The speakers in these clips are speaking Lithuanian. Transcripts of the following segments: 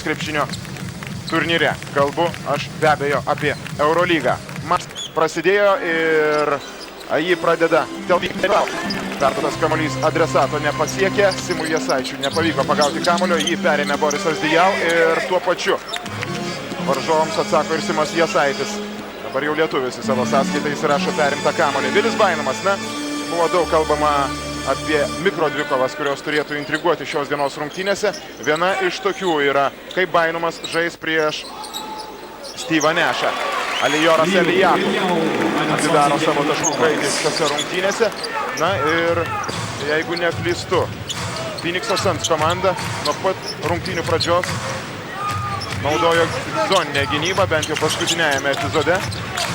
Lietuvos krepšinio turnyre. Kalbu aš be abejo apie Eurolygą. Prasidėjo ir jį pradeda Telvykas. Perduotas kamuolys adresato nepasiekė, Simui Jasaičiui nepavyko pagauti kamuolio, jį perėmė Borisas Dijau ir tuo pačiu varžovams atsako ir Simas Jasaitis. Dabar jau lietuvis į savo sąskaitą įsirašo perimtą kamuolį. Vilis Bainamas, buvo daug kalbama apie mikrodvikovas, kurios turėtų intriguoti šios dienos rungtynėse. Viena iš tokių yra, kaip Bainamas žais prieš Steve'ą Nashą. Alijoras Elijahu atidaro savo taškų kraitį šiose rungtynėse. Na ir jeigu neklystu, Phoenix'o Suns komanda nuo pat rungtynių pradžios naudojo zoninę gynybą, bent jau paskutinėjame epizode,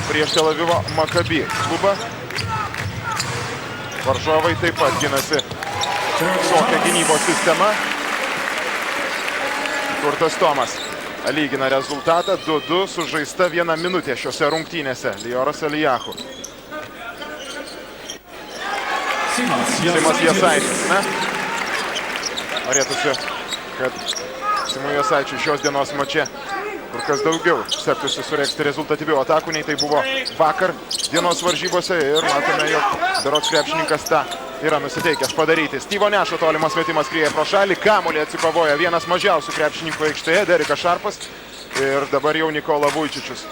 prieš Tel Avivo Maccabi klubą. Varžovai taip pat ginasi tokia gynybos sistema. Kurtas Tomas lygina rezultatą 2-2, sužaista 1 minutė šiose rungtynėse. Lijoras Elijahu. Simas Jasaitis, Norėtųsi, kad Simui Jasaičiui šios dienos mače kur kas daugiau sektųsi suregzti rezultatyvių atakų, nei tai buvo vakar dienos varžybose ir matome, jog berods krepšininkas tą yra nusiteikęs padaryti. Steve'o Nash'o tolimas metimas skrieja pro šalį, kamuolį atsikovoja vienas mažiausių krepšininkų aikštėje, Derikas Šarpas ir dabar jau Nikola Vujčičius.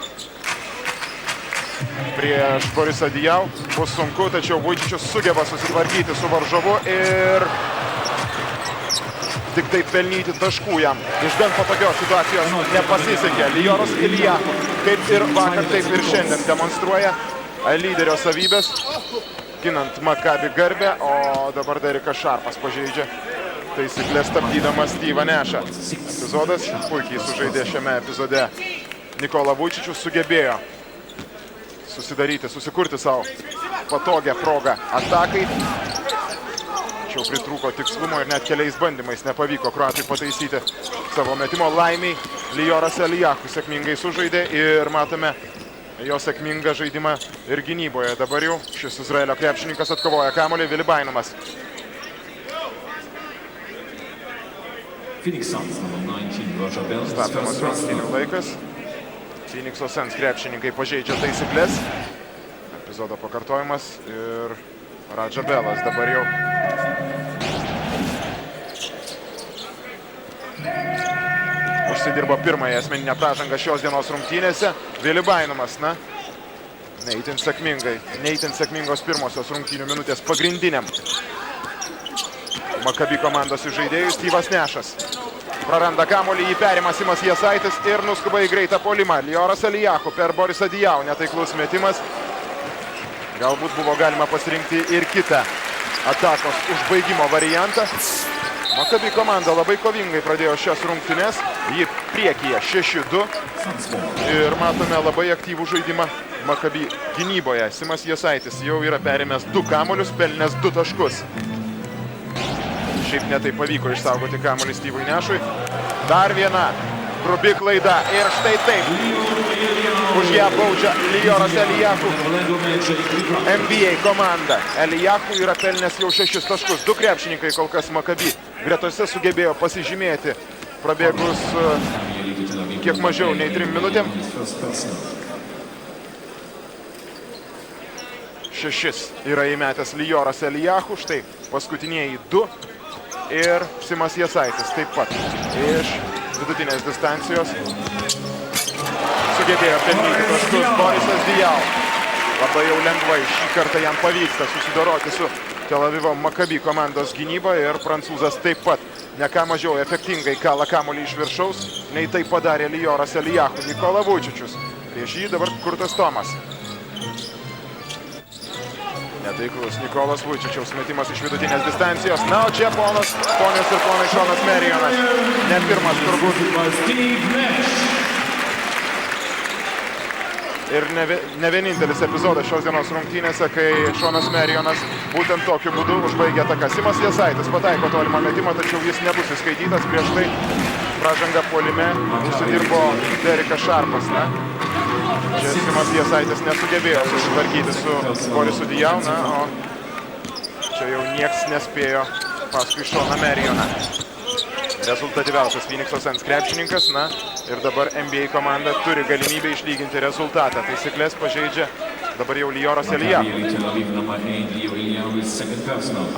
Prieš Borisą Dijau bus sunku, tačiau Vujčičius sugeba susitvarkyti su varžovu ir tik taip pelnyti taškų jam. Iš gan patogios situacijos nepasisekė. Lijoras Elijahu, kaip ir vakar, taip ir šiandien demonstruoja lyderio savybės, ginant Maccabi garbę, o dabar Derikas Šarpas pažeidžia taisyklės stabdydamas Steve'ą Nash'ą. Epizodas puikiai sužaidė šiame epizode. Nikola Vujčičius sugebėjo susikurti savo patogią progą atakai. Tačiau pritrūko tikslumo ir net keliais bandymais nepavyko kroatui pataisyti savo metimo. Laimiai Lijoras Elijahu sėkmingai sužaidė ir matome jo sėkmingą žaidimą ir gynyboje. Dabar jau šis Izraelio krepšininkas atkovoja kamuolį, Vili Bainamas. Statomas rungtynių laikas. Phoenix'o Suns krepšininkai pažeidžia taisyklės. Epizodo pakartojimas ir Radža Belas dabar jau užsidirbo pirmąją asmeninę pražangą šios dienos rungtynėse. Vili Bainamas, neįtin sėkmingos pirmosios rungtynių minutės pagrindiniam Maccabi komandos žaidėjui. Steve'as Nash'as praranda kamuolį, jį perima Simas Jasaitis ir nuskuba į greitą puolimą. Lijoras Elijahu per Borisą Dijau, netaiklus metimas. Galbūt buvo galima pasirinkti ir kitą atakos užbaigimo variantą. Maccabi komanda labai kovingai pradėjo šias rungtynes, ji priekyje 6-2 ir matome labai aktyvų žaidimą Maccabi gynyboje. Simas Jasaitis jau yra perimęs 2 kamuolius, pelnęs 2 taškus. Šiaip netai pavyko išsaugoti kamuolį Steve'ui Nash'ui. Dar viena grubi klaida ir štai taip. Už ją baudžia Lijoras Elijahu. NBA komanda. Elijahu yra pelnęs jau 6 taškus. 2 krepšininkai kol kas Maccabi gretose sugebėjo pasižymėti prabėgus kiek mažiau nei 3 minutėm. 6 yra įmetęs Lijoras Elijahu. Štai paskutinieji 2. Ir Simas Jasaitis taip pat iš vidutinės distancijos sugebėjo pelnyti taškus. Borisas Dijau labai jau lengvai šį kartą jam pavyksta susidoroti su Tel Avivo Maccabi komandos gynyba ir prancūzas taip pat ne ką mažiau efektingai kala kamuolį iš viršaus, nei tai padarė Lijoras Elijahu. Nikola Vujčičius. Prieš jį dabar Kurtas Tomas. Netaiklus Nikolas Vujčičiaus metimas iš vidutinės distancijos. Na, o čia ponios ir ponai Šonas Merionas. Ne pirmas turbūt. Ir ne vienintelis epizodas šios dienos rungtynėse, kai Šonas Merionas būtent tokiu būdu užbaigė ataką. Simas Jasaitis pataiko tolimą metimą, tačiau jis nebus įskaitytas. Prieš tai pražanga puolime užsidirbo Derikas Šarpas. Čia Simas Jasaitis nesugebėjo susitvarkyti su Borisu Dijau, o čia jau nieks nespėjo paskui Šoną Merioną. rezultatyviausias Phoenix'o Suns krepšininkas. Na ir dabar NBA komanda turi galimybę išlyginti rezultatą. Taisyklės pažeidžia dabar jau Lioras Elijahu.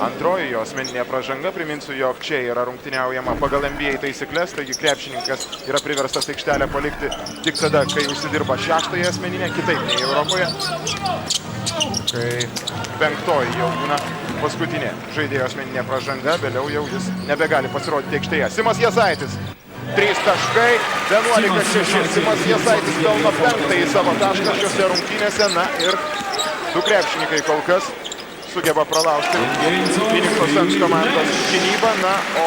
Antroji jo asmeninė pražanga. Priminsiu, jog čia yra rungtyniaujama pagal NBA taisyklės, taigi krepšininkas yra priverstas aikštelę palikti tik tada, kai užsidirba šeštąją asmeninę, kitaip nei Europoje. Kai penktoji jau būna paskutinė žaidėjo asmeninė pražanga, vėliau jau jis nebegali pasirodyti aikštėje. Simas Jasaitis. 3 taškai, 11-6. Simas Jasaitis pelno 5-ąjį savo tašką šiose rungtynėse. Na ir 2 krepšininkai kol kas sugeba pralaužti Phoenix'o Suns komandos gynybą. Na, o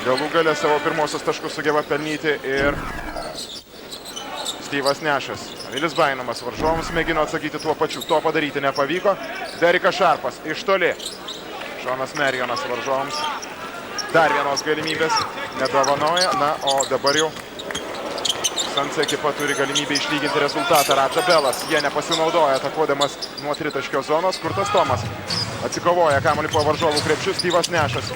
galų gale savo pirmosios taškus sugeba pelnyti ir Steve'as Nashas. Vilis Bainomas varžovams mėgino atsakyti tuo pačiu. To padaryti nepavyko. Derikas Šarpas iš toli. Šonas Marionas varžovams dar vienos galimybės nedovanoja. Na, o dabar jau Suns ekipa turi galimybę išlyginti rezultatą. Radža Belas. Jie nepasinaudoja atakuodamas nuo tritaškio zonos. Kurtas Tomas atsikovoja kamuolį po varžovų krepšių. Steve'as Nashas.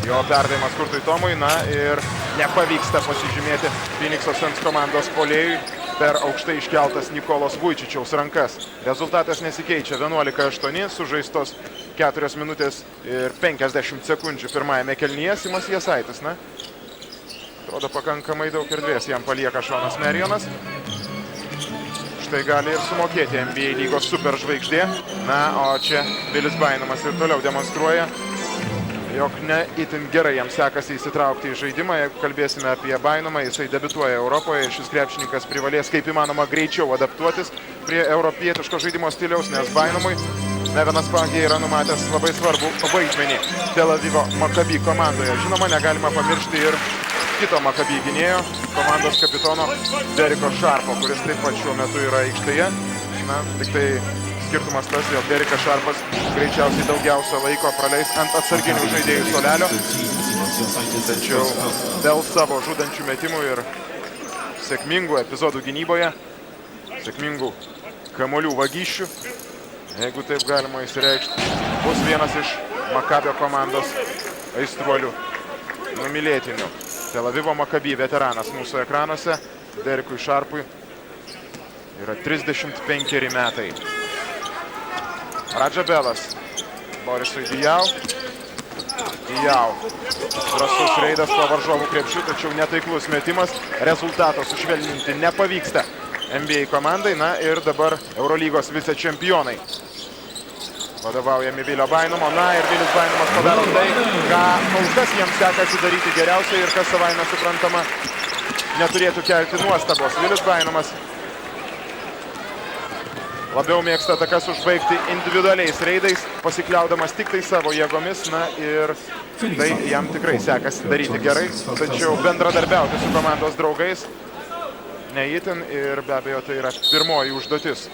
Jo perdavimas Kurtui Tomui. Na ir nepavyksta pasižymėti Phoenix'o Suns komandos puolėjui per aukštai iškeltas Nikolos Vujčičiaus rankas. Rezultatas nesikeičia. 11-8 sužaistos 4 minutės ir 50 sekundžių pirmajame kėlinyje. Simas Jasaitis. Na, atrodo pakankamai daug erdvės jam palieka Šonas Marionas. Štai gali ir sumokėti NBA lygos superžvaigždė. Na, o čia Vilis Bainomas ir toliau demonstruoja, jog ne itin gerai jam sekasi įsitraukti į žaidimą. Jeigu kalbėsime apie Bainomą, jisai debiutuoja Europoje ir šis krepšininkas privalės kaip įmanoma greičiau adaptuotis prie europietiško žaidimo stiliaus, nes Bainomui Nevenas Pangė yra numatęs labai svarbų vaidmenį Tel Avivo Maccabi komandoje. Žinoma, negalima pamiršti ir kito Maccabi gynėjo, komandos kapitono Deriko Šarpo, kuris taip pat šiuo metu yra aikštėje. Na, tik tai skirtumas tas, jog Derikas Šarpas greičiausiai daugiausia laiko praleis ant atsarginių žaidėjų suolelio. Tačiau dėl savo žudančių metimų ir sėkmingų epizodų gynyboje, sėkmingų kamuolių vagysčių, jeigu taip galima įsireikšti, bus vienas iš Maccabio komandos aistruolių numylėtinių. Tel Avivo Maccabi veteranas mūsų ekranuose. Derikui Šarpui yra 35 metai. Radža Belas. Borisui Dijau. Dijau. Drąsus reidas po varžovų krepšių, tačiau netaiklus metimas. Rezultato sušvelninti nepavyksta NBA komandai. Na ir dabar Eurolygos vicečempionai vadovaujami Vilio Bainomo. Na ir Vilis Bainomas padaro tai, ką kol kas jiems sekasi daryti geriausiai ir kas savaime suprantama neturėtų kelti nuostabos. Vilis Bainomas labiau mėgsta atakas užbaigti individualiais reidais, pasikliaudamas tik tai savo jėgomis. Na ir tai jam tikrai sekasi daryti gerai, tačiau bendradarbiauti su komandos draugais neįtin ir be abejo tai yra pirmoji užduotis,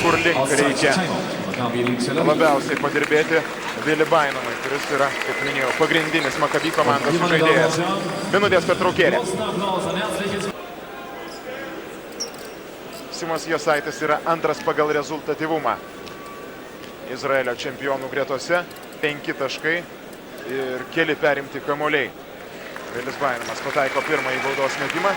kur link reikia labiausiai padirbėti Vili Bainomui, kuris yra, kaip minėjau, pagrindinis Maccabi komandos žaidėjas. Minutės pertraukėlė. Simas Jasaitis yra antras pagal rezultatyvumą Izraelio čempionų gretose. 5 taškai ir keli perimti kamuoliai. Vilis Bainomas pataiko pirmąjį baudos metimą.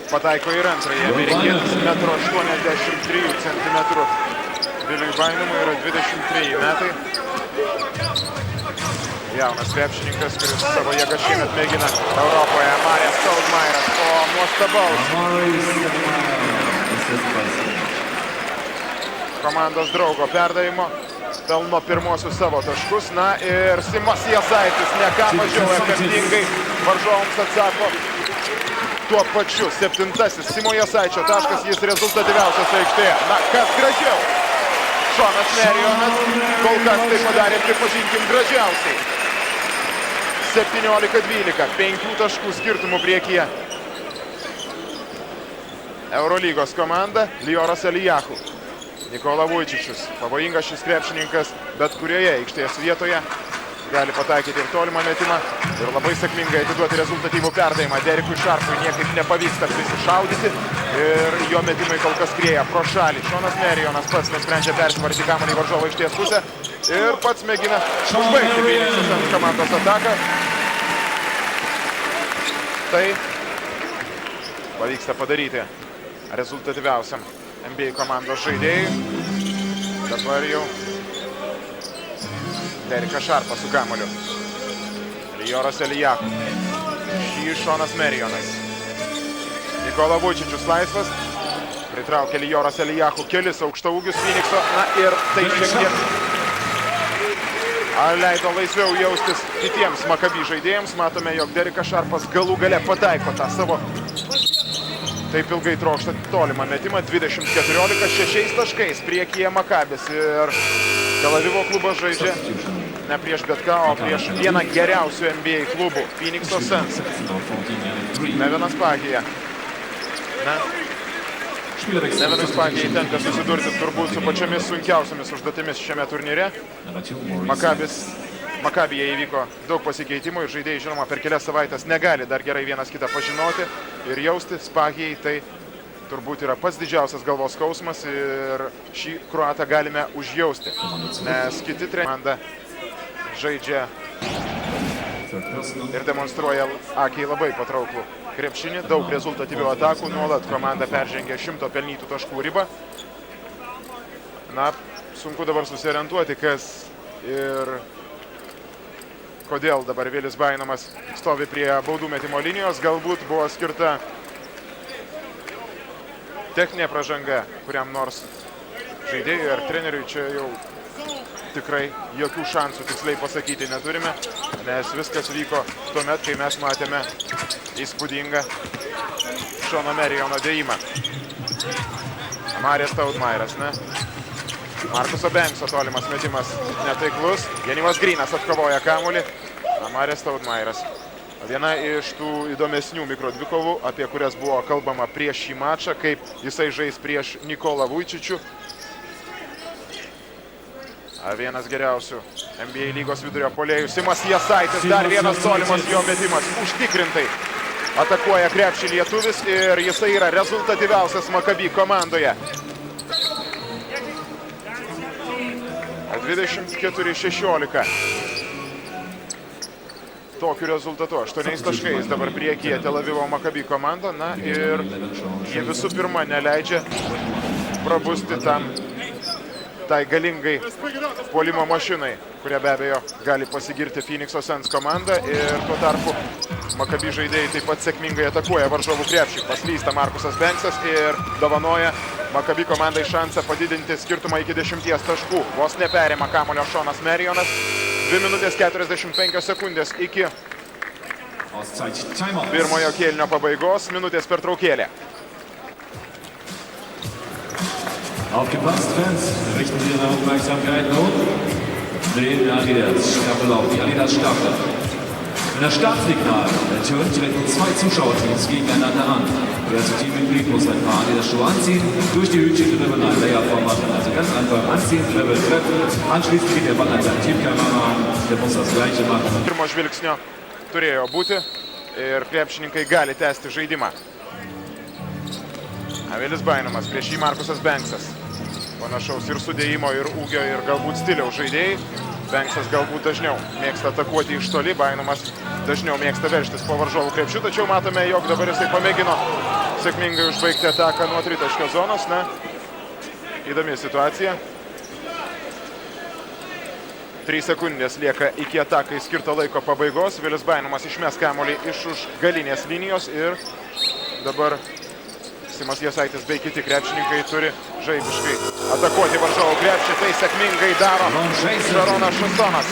Pataiko ir antrąjį amerikietis, 1,83 cm. Viliui Bainomui yra 23 metai. Jaunas krepšininkas, kuris savo jėgą šiemet mėgina Europoje. Marijas Stoudemairas po nuostabaus komandos draugo perdavimo pelno pirmosius savo taškus. Na ir Simas Jasaitis ne ką mažiau efektingai varžovams atsako tuo pačiu. 7-asis Simo Jasaičio taškas, jis rezultatyviausias aikštėje. Na, kas gražiau? Šonas Marionas kol kas tai padarė, pripažinkim, gražiausiai. 17-12, 5 taškų skirtumų priekyje Eurolygos komanda. Lioras Elijahu. Nikola Vujčičius. Pavojingas šis krepšininkas bet kurioje aikštės vietoje. Gali pataikyti ir tolimą metimą. Ir labai sėkmingai atiduoti rezultatyvų perdavimą. Derikui Šarpui niekaip nepavyksta prisišaudyti. Ir jo metimai kol kas skrieja pro šalį. Šonas Merijonas pats nesprendžia persivarti kamuolį į varžovo aikštės pusę. Ir pats mėgina užbaigti Phoenix Suns komandos ataką. Tai pavyksta padaryti rezultatyviausiam NBA komandos žaidėjui. Dabar jau Derikas Šarpas su kamuoliu. Lijoras Elijahu. Šį Šonas Merijonas. Nikola Vučičius laisvas. Pritraukia Lijoras Elijahu kelis aukštaūgius Phoenixo. Na ir tai šiek tiek leido laisviau jaustis kitiems Maccabi žaidėjams. Matome, jog Derikas Šarpas galų gale pataiko tą savo taip ilgai trokštą tolimą metimą. 20-14, 6 taškais priekyje Maccabis. Ir Tel Avivo klubas žaidžia ne prieš bet ką, o prieš vieną geriausių NBA klubų, Phoenix'o Suns. Nevenas Pagija. Nevenui Pagijai tenka susidurti turbūt su pačiomis sunkiausiamis užduotimis šiame turnyre. Maccabije įvyko daug pasikeitimų ir žaidėjai, žinoma, per kelias savaitės negali dar gerai vienas kitą pažinoti ir jausti. Pagijai tai turbūt yra pats didžiausias galvos skausmas ir šį kroatą galime užjausti, nes kiti komanda žaidžia ir demonstruoja akiai labai patrauklų krepšinį, daug rezultatyvių atakų, nuolat komanda peržengia 100 pelnytų taškų ribą. Na, sunku dabar susiorientuoti, kas ir kodėl dabar Vilis Bainamas stovi prie baudų metimo linijos. Galbūt buvo skirta techninė pražanga kuriam nors žaidėjui ar treneriui. Čia jau tikrai jokių šansų tiksliai pasakyti neturime, nes viskas vyko tuomet, kai mes matėme įspūdingą Šono Merijono dėjimą. Amarijas Stoudemire'as, ne? Markuso Bankso tolimas metimas netaiklus. Janivas Grinas atkovoja kamuolį. Amarijas Stoudemire'as. Viena iš tų įdomesnių mikrodvikovų, apie kurias buvo kalbama prieš šį mačą, kaip jisai žais prieš Nikolą Vučičių. Vienas geriausių NBA lygos vidurio puolėjų. Simas Jasaitis, dar vienas tolimas jo metimas. Užtikrintai atakuoja krepšį lietuvis ir jisai yra rezultatyviausias Maccabi komandoje. 24-16. Tokiu rezultatu, 8 taškais dabar priekyje Tel Avivo Maccabi komanda. Na ir jie visų pirma neleidžia prabusti tai galingai puolimo mašinai, kurie be abejo gali pasigirti Phoenix'o Suns komanda. Ir tuo tarpu Maccabi žaidėjai taip pat sėkmingai atakuoja varžovų krepšį. Paslysta Markusas Banksas ir dovanoja Maccabi komandai šansą padidinti skirtumą iki 10 taškų. Vos neperima kamuolio Šonas Merijonas. 2 minutės 45 sekundės iki pirmojo kėlinio pabaigos. Minutės pertraukėlė. Aufgepasst, Fans, richten Sie Ihre Aufmerksamkeit nun. Den Adidas-Staffel auf, die Adidas-Staffel. Wenn das Startsignal ertönt, treten 2 Zuschauerteams gegeneinander an. Wer zu Teammitglied muss ein paar Adidas-Schuhe anziehen, durch die Hütchen dribbeln ein Layer-Format. Also ganz einfach anziehen, dribbeln, treffen. Anschließend geht der Ball an seinen Teamkameramann, der muss das Gleiche machen. Pirmo žvilgsnio turėjo būti ir krepšininkai gali tęsti žaidimą. Vilis Bainamas, prieš jį Markusas Banksas. Panašaus ir sudėjimo, ir ūgio, ir galbūt stiliaus žaidėjai. Banksas galbūt dažniau mėgsta atakuoti iš toli, Bainamas dažniau mėgsta veržtis po varžovų krepšių, tačiau matome, jog dabar jisai pamėgino sėkmingai užbaigti ataką nuo tritaškio zonos. Na, įdomi situacija. 3 sekundės lieka iki atakai skirto laiko pabaigos. Vilis Bainamas išmes kamuolį iš už galinės linijos ir dabar Simas Jasaitis bei kiti krepšininkai turi žaibiškai atakuoti varžovų krepšį. Tai sėkmingai daro Šaronas Šastonas.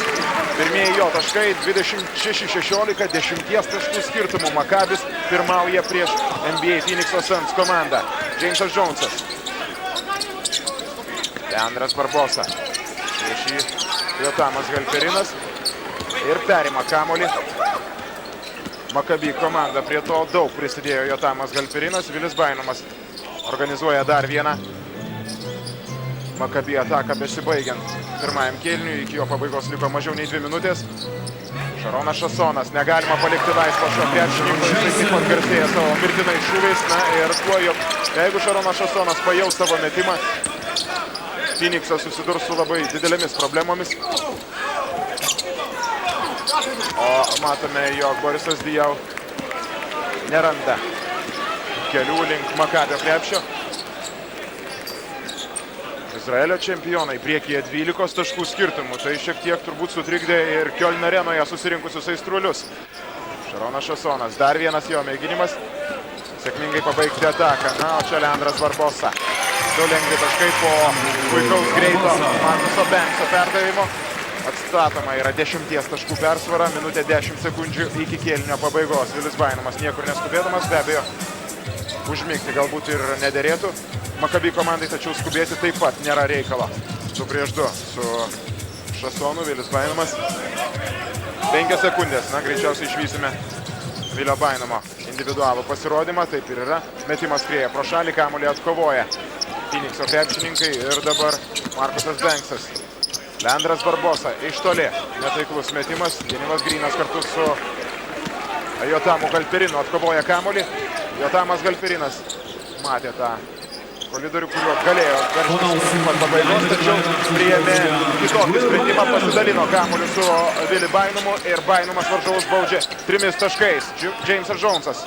Pirmieji jo taškai 26-16, 10 taškų skirtumų. Maccabis pirmauja prieš NBA Phoenix'o Suns komandą. Jamesas Jonesas. Leandras Barbosa. Prieš jį Jotamas Galperinas. Ir perima kamuolį Maccabi komanda. Prie to daug prisidėjo Jotamas Galperinas. Vilis Bainamas organizuoja dar vieną Maccabi ataką besibaigiant pirmajam kėliniui. Iki jo pabaigos liko mažiau nei 2 minutės. Šaronas Šasonas, negalima palikti laisvo šio krepšininko, jisai taip pat garsėja savo mirtinai šūviais, na ir tuo, jog jeigu Šaronas Šasonas pajaus savo metimą, Phoenixas susidurs su labai didelėmis problemomis. O matome, jog Borisas Dijau neranda kelių link Makabio krepšio. Izraelio čempionai priekyje 12 taškų skirtumų. Tai šiek tiek turbūt sutrikdė ir Kiolno arenoje susirinkusius aistruolius. Šaronas Šasonas, dar vienas jo mėginimas. Sėkmingai pabaigti ataką. Na, o čia Leandras Barbosa. Du lengvi taškai po puikaus greito Markuso Bankso perdavimo. Atstatoma yra 10 taškų persvara, minutė 10 sekundžių iki kėlinio pabaigos. Vilis Bainamas niekur neskubėdamas, be abejo, užmigti galbūt ir nederėtų Makabi komandai, tačiau skubėti taip pat nėra reikalo. 2-2 su Šasonu, Vilis Bainamas. 5 sekundės, na, greičiausiai išvysime Vilio Bainamo individualų pasirodymą, taip ir yra. Metimas skrieja pro šalį, kamuolį atkovoja Phoenixo krepšininkai ir dabar Markusas Banksas. Leandras Barbosa iš toli, netaiklus metimas, gynimas Grynas kartu su Jotamu Galperinu atkovoja kamuolį. Jotamas Galperinas matė tą kolidorių, kuriuo galėjo veržtis pat pabaigos, tačiau priėmė kitokį sprendimą, pasidalino kamuolį su Vili Bainamu ir Bainamas varžovus baudžia 3 taškais. Jamesas Jonesas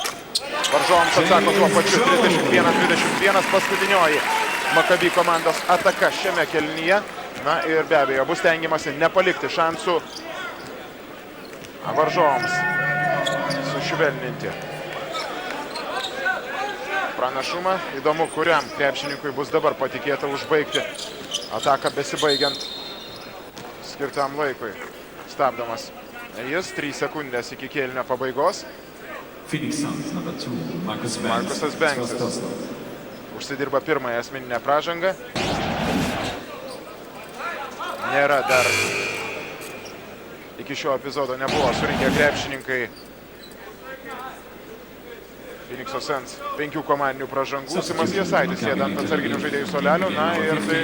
varžovams atsako tuo pačiu 31-21, paskutinioji Makabi komandos ataka šiame kėlinyje. Na ir be abejo bus tengiamasi nepalikti šansų varžovams sušvelninti pranašumą. Įdomu, kuriam krepšininkui bus dabar patikėta užbaigti ataką besibaigiant skirtam laikui. Stabdomas jis, 3 sekundės iki kėlinio pabaigos. Markusas Banksas užsidirba pirmąją asmeninę pražangą. Nėra dar, iki šio epizodo nebuvo surinkę krepšininkai Phoenixo Suns 5 komandinių pražangų. Simas Jasaitis sėda ant atsarginių žaidėjų suolelio, na ir tai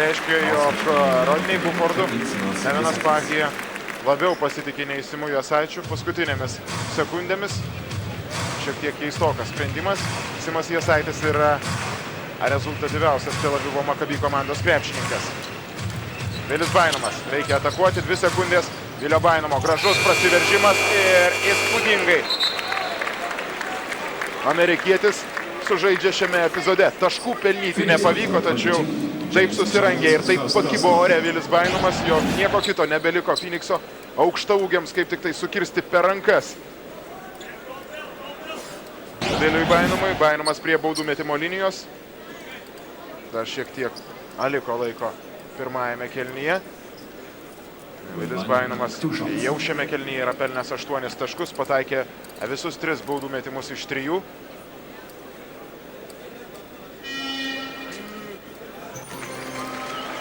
reiškia, jog Rodney Bufordu Evanas Pagija labiau pasitikė nei Simu Jasaičiu paskutinėmis sekundėmis. Šiek tiek keistokas sprendimas. Simas Jasaitis yra rezultatyviausias Tel Avivo Makabi komandos krepšininkas. Vilis Bainamas reikia atakuoti, 2 sekundės. Vilio Bainamo gražus prasiveržimas ir įspūdingai amerikietis sužaidžia šiame epizode. Taškų pelnyti nepavyko, tačiau taip susirangė ir taip pakibo ore Vilis Bainamas, jog nieko kito nebeliko Phoenixo aukštaūgiams kaip tik tai sukirsti per rankas. Viliui Bainamui, Bainamas prie baudų metimo linijos. Dar šiek tiek liko laiko pirmajame kėlinyje. Vilis Bainamas jau šiame kėlinyje yra pelnęs 8 taškus, pataikė visus 3 baudų metimus iš 3.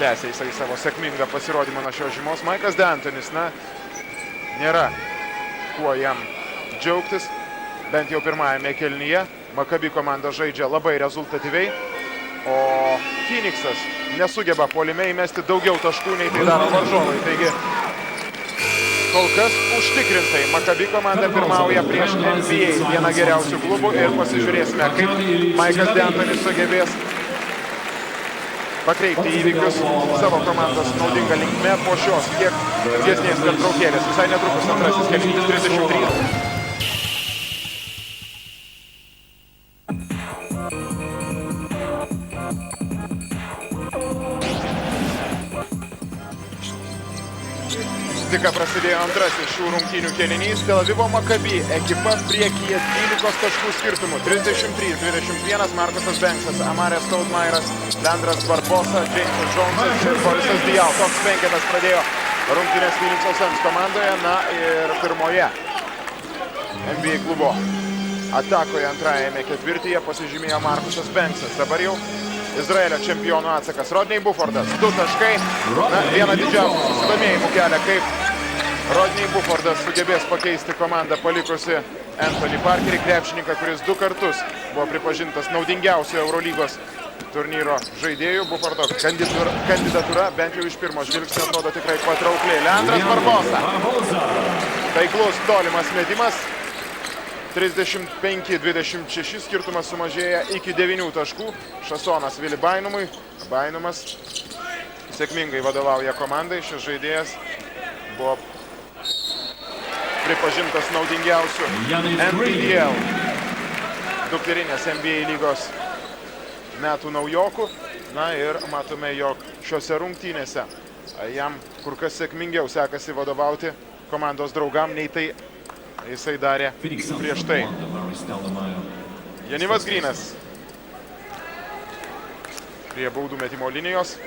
Tęsia jisai savo sėkmingą pasirodymą nuo šios žymos. Maikas D'Antonis, na, nėra kuo jam džiaugtis, bent jau pirmajame kėlinyje. Makabi komanda žaidžia labai rezultatyviai, o Phoenixas nesugeba puolime įmesti daugiau taškų, nei tai daro varžovai. Taigi, kol kas užtikrintai Makabi komanda pirmauja prieš NBA, vieną geriausių klubų, ir pasižiūrėsime, kaip Maikas D'Antonis sugebės pakreipti įvykius savo komandos naudingą linkme po šios kiek ilgesnės pertraukėlės. Visai netrukus antrasis kėlinys 33. Tik prasidėjo antrasis šių rungtynių kėlinys. Tel Avivo Makabi ekipa priekyje 12 taškų skirtumų. 33-21 Markusas Banksas, Amarė Stoudemairas, Leandras Barbosa, Jamesas Jonesas ir Borisas Dijau. Toks penketas pradėjo rungtynės Phoenixo Suns komandoje. Na ir pirmoje NBA klubo atakoje antrajame ketvirtyje pasižymėjo Markusas Banksas. Dabar jau Izraelio čempionų atsakas. Rodney Bufordas, 2 taškai. Na, vieną didžiausių susidomėjimų kelia, kaip Rodney Bufordas sugebės pakeisti komandą palikusi Anthony Parkerį, krepšininką, kuris 2 kartus buvo pripažintas naudingiausiu Eurolygos turnyro žaidėjų. Bufordo kandidatūra bent jau iš pirmo žvilgsnio atrodo tikrai patraukliai. Leandras Barbosa. Taiklus tolimas metimas. 35-26 skirtumas sumažėja iki 9 taškų. Šasonas Vili Bainumui. Bainumas sėkmingai vadovauja komandai. Šis žaidėjas buvo pripažintas naudingiausiu NPDL dukterinės NBA lygos metų naujokų. Na ir matome, jog šiose rungtynėse jam kur kas sėkmingiau sekasi vadovauti komandos draugam, nei tai jisai darė prieš tai. Janivas Grynas prie baudų metimo linijos.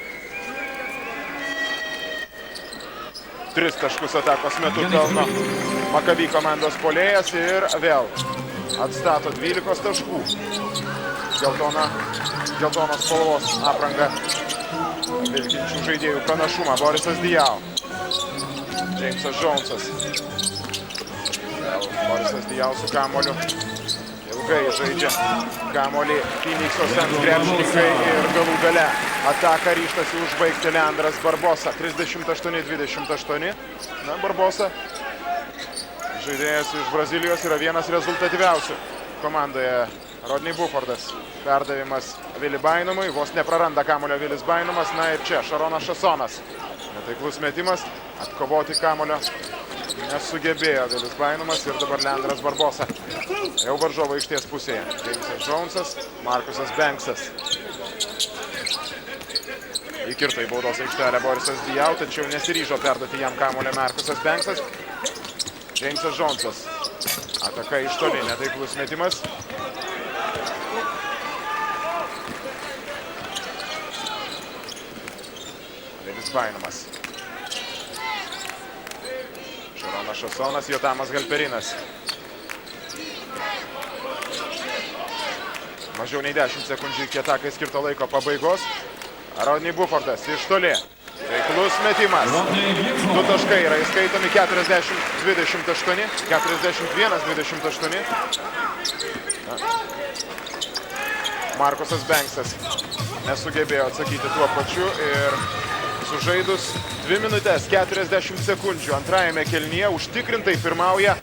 3 taškus atakos metu pelno Maccabi komandos puolėjas ir vėl atstato 12 taškų. Geltonos spalvos aprangą vilkinčių žaidėjų pranašumą. Borisas Diaw. Jamesas Jonesas. Borisas Diaw su kamuoliu. Ilgai žaidžia kamuolį Phoenix'o Suns krepšininkai ir galų gale ataką ryžtasi užbaigti Leandras Barbosa. 38-28. Na, Barbosa, žaidėjas iš Brazilijos, yra vienas rezultatyviausių komandoje. Rodney Bufordas. Perdavimas Vili Bainumui. Vos nepraranda kamuolio Vilis Bainumas. Na ir čia Šaronas Šasonas. Netaiklus metimas. Atkovoti kamuolio nesugebėjo Vilis Bainumas ir dabar Leandras Barbosa. Jau varžovo aikštės pusėje. Jamesas Jonesas, Markusas Banksas. Įkirto į baudos aikštelę Borisas Diaw, tačiau nesiryžo perduoti jam kamuolio Markusas Banksas. Jamesas Jonesas. Ataka iš toli, netaiklus metimas. Vilis Bainumas. Šaronas Šasonas, Jotamas Galperinas. Mažiau nei 10 sekundžių iki atakai skirto laiko pabaigos. Rodney Bufordas iš toli. Taiklus metimas. 2 taškai yra įskaitomi. 40-28. 41-28. Markusas Banksas nesugebėjo atsakyti tuo pačiu ir sužaidus 2 minutės 40 sekundžių antrajame kėlinyje užtikrintai pirmauja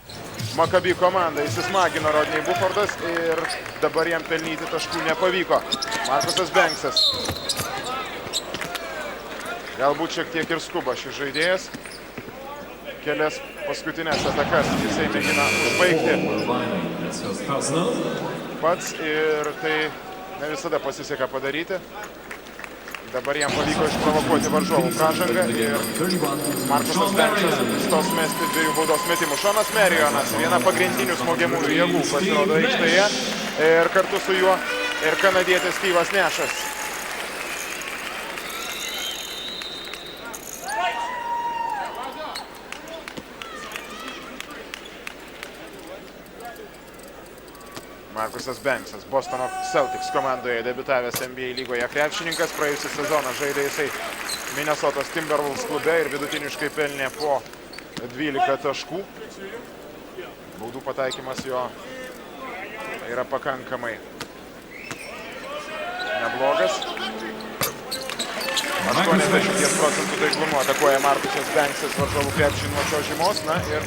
Maccabi komanda. Įsismagino Rodney Bufordas ir dabar jam pelnyti taškų nepavyko. Markusas Banksas. Galbūt šiek tiek ir skuba šis žaidėjas. Kelias paskutinės atakas jisai mėgina užbaigti pats ir tai ne visada pasiseka padaryti. Dabar jam pavyko išprovokuoti varžovų pražangą ir Markusas Banksas stos mesti 2 baudos metimų. Šonas Marijonas, viena pagrindinių smogiamųjų jėgų, pasirodo aikštėje ir kartu su juo ir kanadietis Steve'as Nashas. Markusas Banksas, Bostono Celtics komandoje debiutavęs NBA lygoje krepšininkas. Praėjusią sezoną žaidė jisai Minnesotos Timberwolves klube ir vidutiniškai pelnė po 12 taškų. Baudų pataikymas jo yra pakankamai neblogas. 80% taiklumu atakuoja Markusas Banksas varžovų krepšį nuo šios žymos. Na ir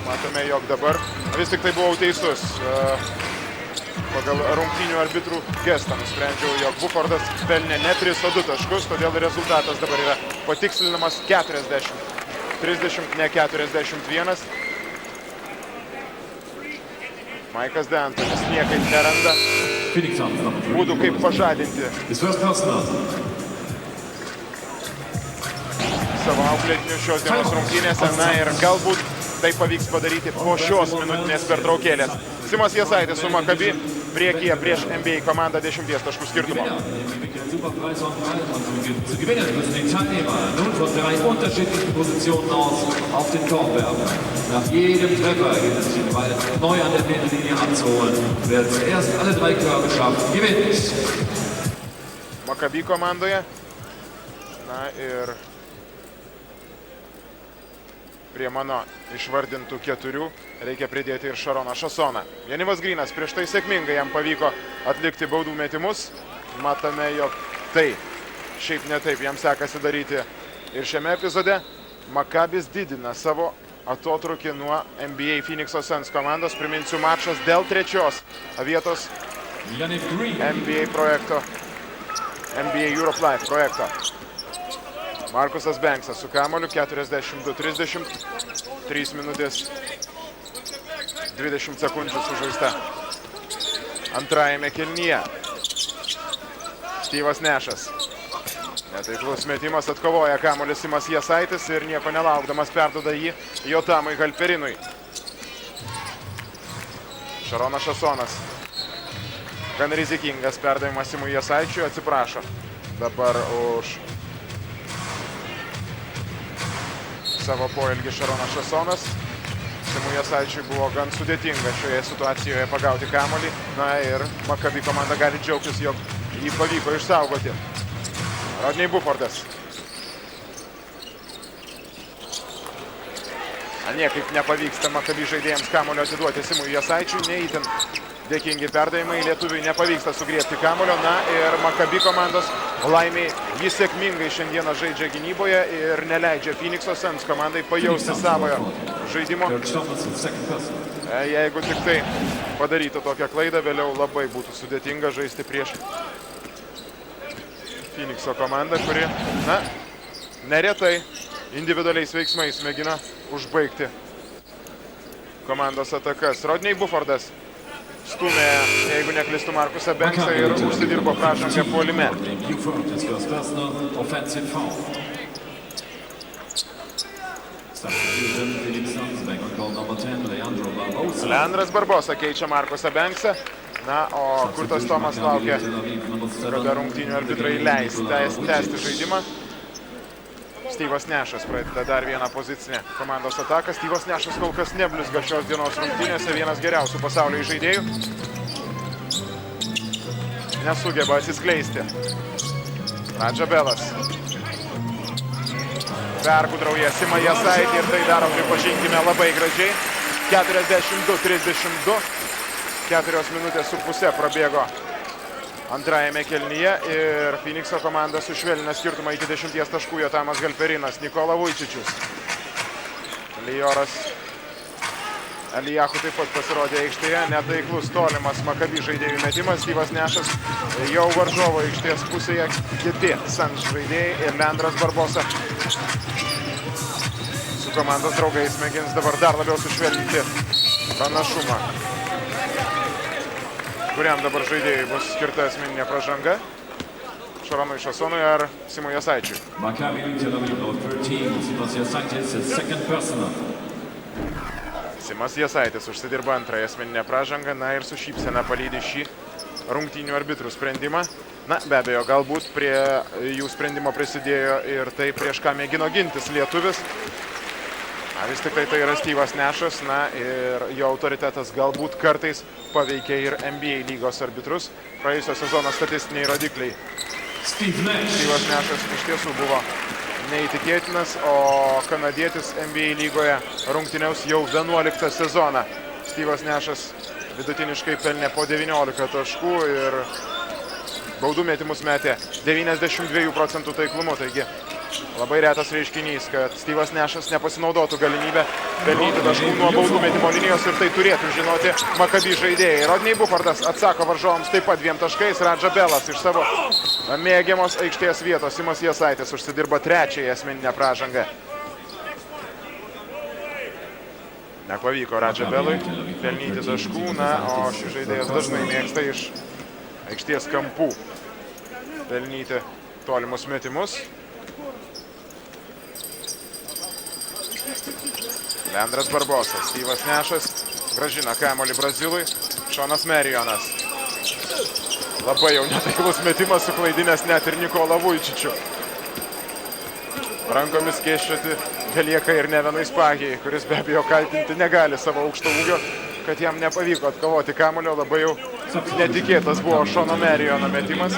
matome, jog dabar vis tik tai buvau teisus. Pagal rungtynių arbitrų gestą nusprendžiau, jog Bufordas pelnė ne 3, o 2 taškus, todėl rezultatas dabar yra patikslinamas 40-30, ne 41. Maikas D'Antonis niekaip neranda būdų, kaip pažadinti savo auklėtinius šios dienos rungtynėse. Na ir galbūt tai pavyks padaryti po šios minutinės pertraukėlės. Simas Jasaitis su Maccabi priekyje prieš NBA komandą 10 taškų skirtumo. Zu gewinnen müssen die Teilnehmer nun von 3 unterschiedlichen Positionen aus auf den Korb werfen. Nach jedem Treffer geht es den Ball neu an der Mittellinie abzuholen. Wer zuerst alle 3 Körbe schafft, gewinnt. Maccabi komandoje. Na ir prie mano išvardintų 4 reikia pridėti ir Šaroną Šasoną. Janivas Grynas prieš tai sėkmingai jam pavyko atlikti baudų metimus. matome, jog tai šiaip ne taip jam sekasi daryti. Ir šiame epizode Makabis didina savo atotrūkį nuo NBA Phoenix'o Suns komandos. Priminsiu, mačas dėl 3 vietos NBA projekto, NBA Europe Live projekto. Markusas Banksas su kamuoliu, 42-30, 3 minutės 20 sekundžių sužaista antrajame kėlinyje. Steve'as Nashas. Netaiklus metimas, atkovoja kamuolį Simas Jasaitis ir nieko nelaukdamas perduoda jį Jotamui Halperinui. Šaronas Šasonas. Gan rizikingas perdavimas Simui Jasaičiui, atsiprašo dabar už savo poelgį Šaronas Šasonas. Simui Jasaičiui buvo gan sudėtinga šioje situacijoje pagauti kamuolį. Na ir Maccabi komanda gali džiaugtis, jog jį pavyko išsaugoti. Rodney Bufordas. Niekaip nepavyksta Maccabi žaidėjams kamuolio atiduoti Simui Jasaičiui. Neįtin dėkingi perdavimai, lietuviui nepavyksta sugriebti kamuolio. Na ir Maccabi komandos laimiai jis sėkmingai šiandieną žaidžia gynyboje ir neleidžia Phoenix'o Suns komandai pajausti savojo žaidimo. Jeigu tik tai padarytų tokią klaidą, vėliau labai būtų sudėtinga žaisti prieš Phoenix'o komanda, kuri, na, neretai individualiais veiksmais mėgina užbaigti komandos atakas. Rodney Bufordas stumė, jeigu neklystu, Markusą Banksą ir užsidirbo pražangą puolime. Leandras Barbosa keičia Markusą Banksą. Na, o Kurtas Tomas laukia, kada rungtynių arbitrai leis tęsti žaidimą. Steve'as Nashas pradeda dar vieną pozicinę komandos ataką. Steve'as Nashas kol kas neblizga šios dienos rungtynėse, vienas geriausių pasaulio žaidėjų. Nesugeba atsiskleisti. Radža Belas. Pergudrauja Simą Jasaitį ir tai daro, pripažinkime, labai gražiai. 42-32. 4 minutės su pusė prabėgo antrajame kėlinyje ir Phoenix'o komanda sušvelnina skirtumą iki 10 taškų. Jotamas Halperinas, Nikola Vujčičius. Lioras Elijahu taip pat pasirodė aikštėje. Netaiklus tolimas Maccabi žaidėjų metimas. Steve'as Nashas jau varžovo aikštės pusėje. Kiti Suns žaidėjai ir Leandras Barbosa su komandos draugais mėgins dabar dar labiau sušvelninti pranašumą, kuriam dabar žaidėjai bus skirta asmeninė pražanga. Šaronui Šasonui ar Simui Jasaičiui. Simas Jasaitis užsidirba antrąją asmeninę pražangą, na ir su šypsena palydi šį rungtynių arbitrų sprendimą. Na, be abejo, galbūt prie jų sprendimo prisidėjo ir tai, prieš ką mėgino gintis lietuvis. Vis tik tai yra Steve'as Nashas, na ir jo autoritetas galbūt kartais paveikia ir NBA lygos arbitrus. Praėjusio sezono statistiniai rodikliai. Steve'as Nashas iš tiesų buvo neįtikėtinas, o kanadietis NBA lygoje rungtyniaus jau 11 sezoną. Steve'as Nashas vidutiniškai pelnė po 19 taškų ir baudų metimus metė 92 procentų taiklumu. Taigi labai retas reiškinys, kad Steve'as Nashas nepasinaudotų galimybę pelnyti taškų nuo baudų metimo linijos ir tai turėtų žinoti Maccabi žaidėjai. Rodney Bufordas atsako varžovams taip pat 2 taškais. Radža Belas iš savo mėgiamos aikštės vietos. Simas Jasaitis užsidirba 3 asmeninę pražangą. Nepavyko Radža Belui pelnyti taškų, na, o šis žaidėjas dažnai mėgsta iš aikštės kampų pelnyti tolimus metimus. Leandras Barbosa, Steve'as Nashas grąžina kamuolį Brazilui. Šonas Marijonas. Labai jau netaiklus metimas, suklaidinęs net ir Nikolą Vujčičių. Rankomis kėščioti belieka ir ne vienai Spagiai, kuris be abejo kaltinti negali savo aukšto ūgio, kad jam nepavyko atkovoti kamuolio. Labai jau netikėtas buvo Šono Marijono metimas.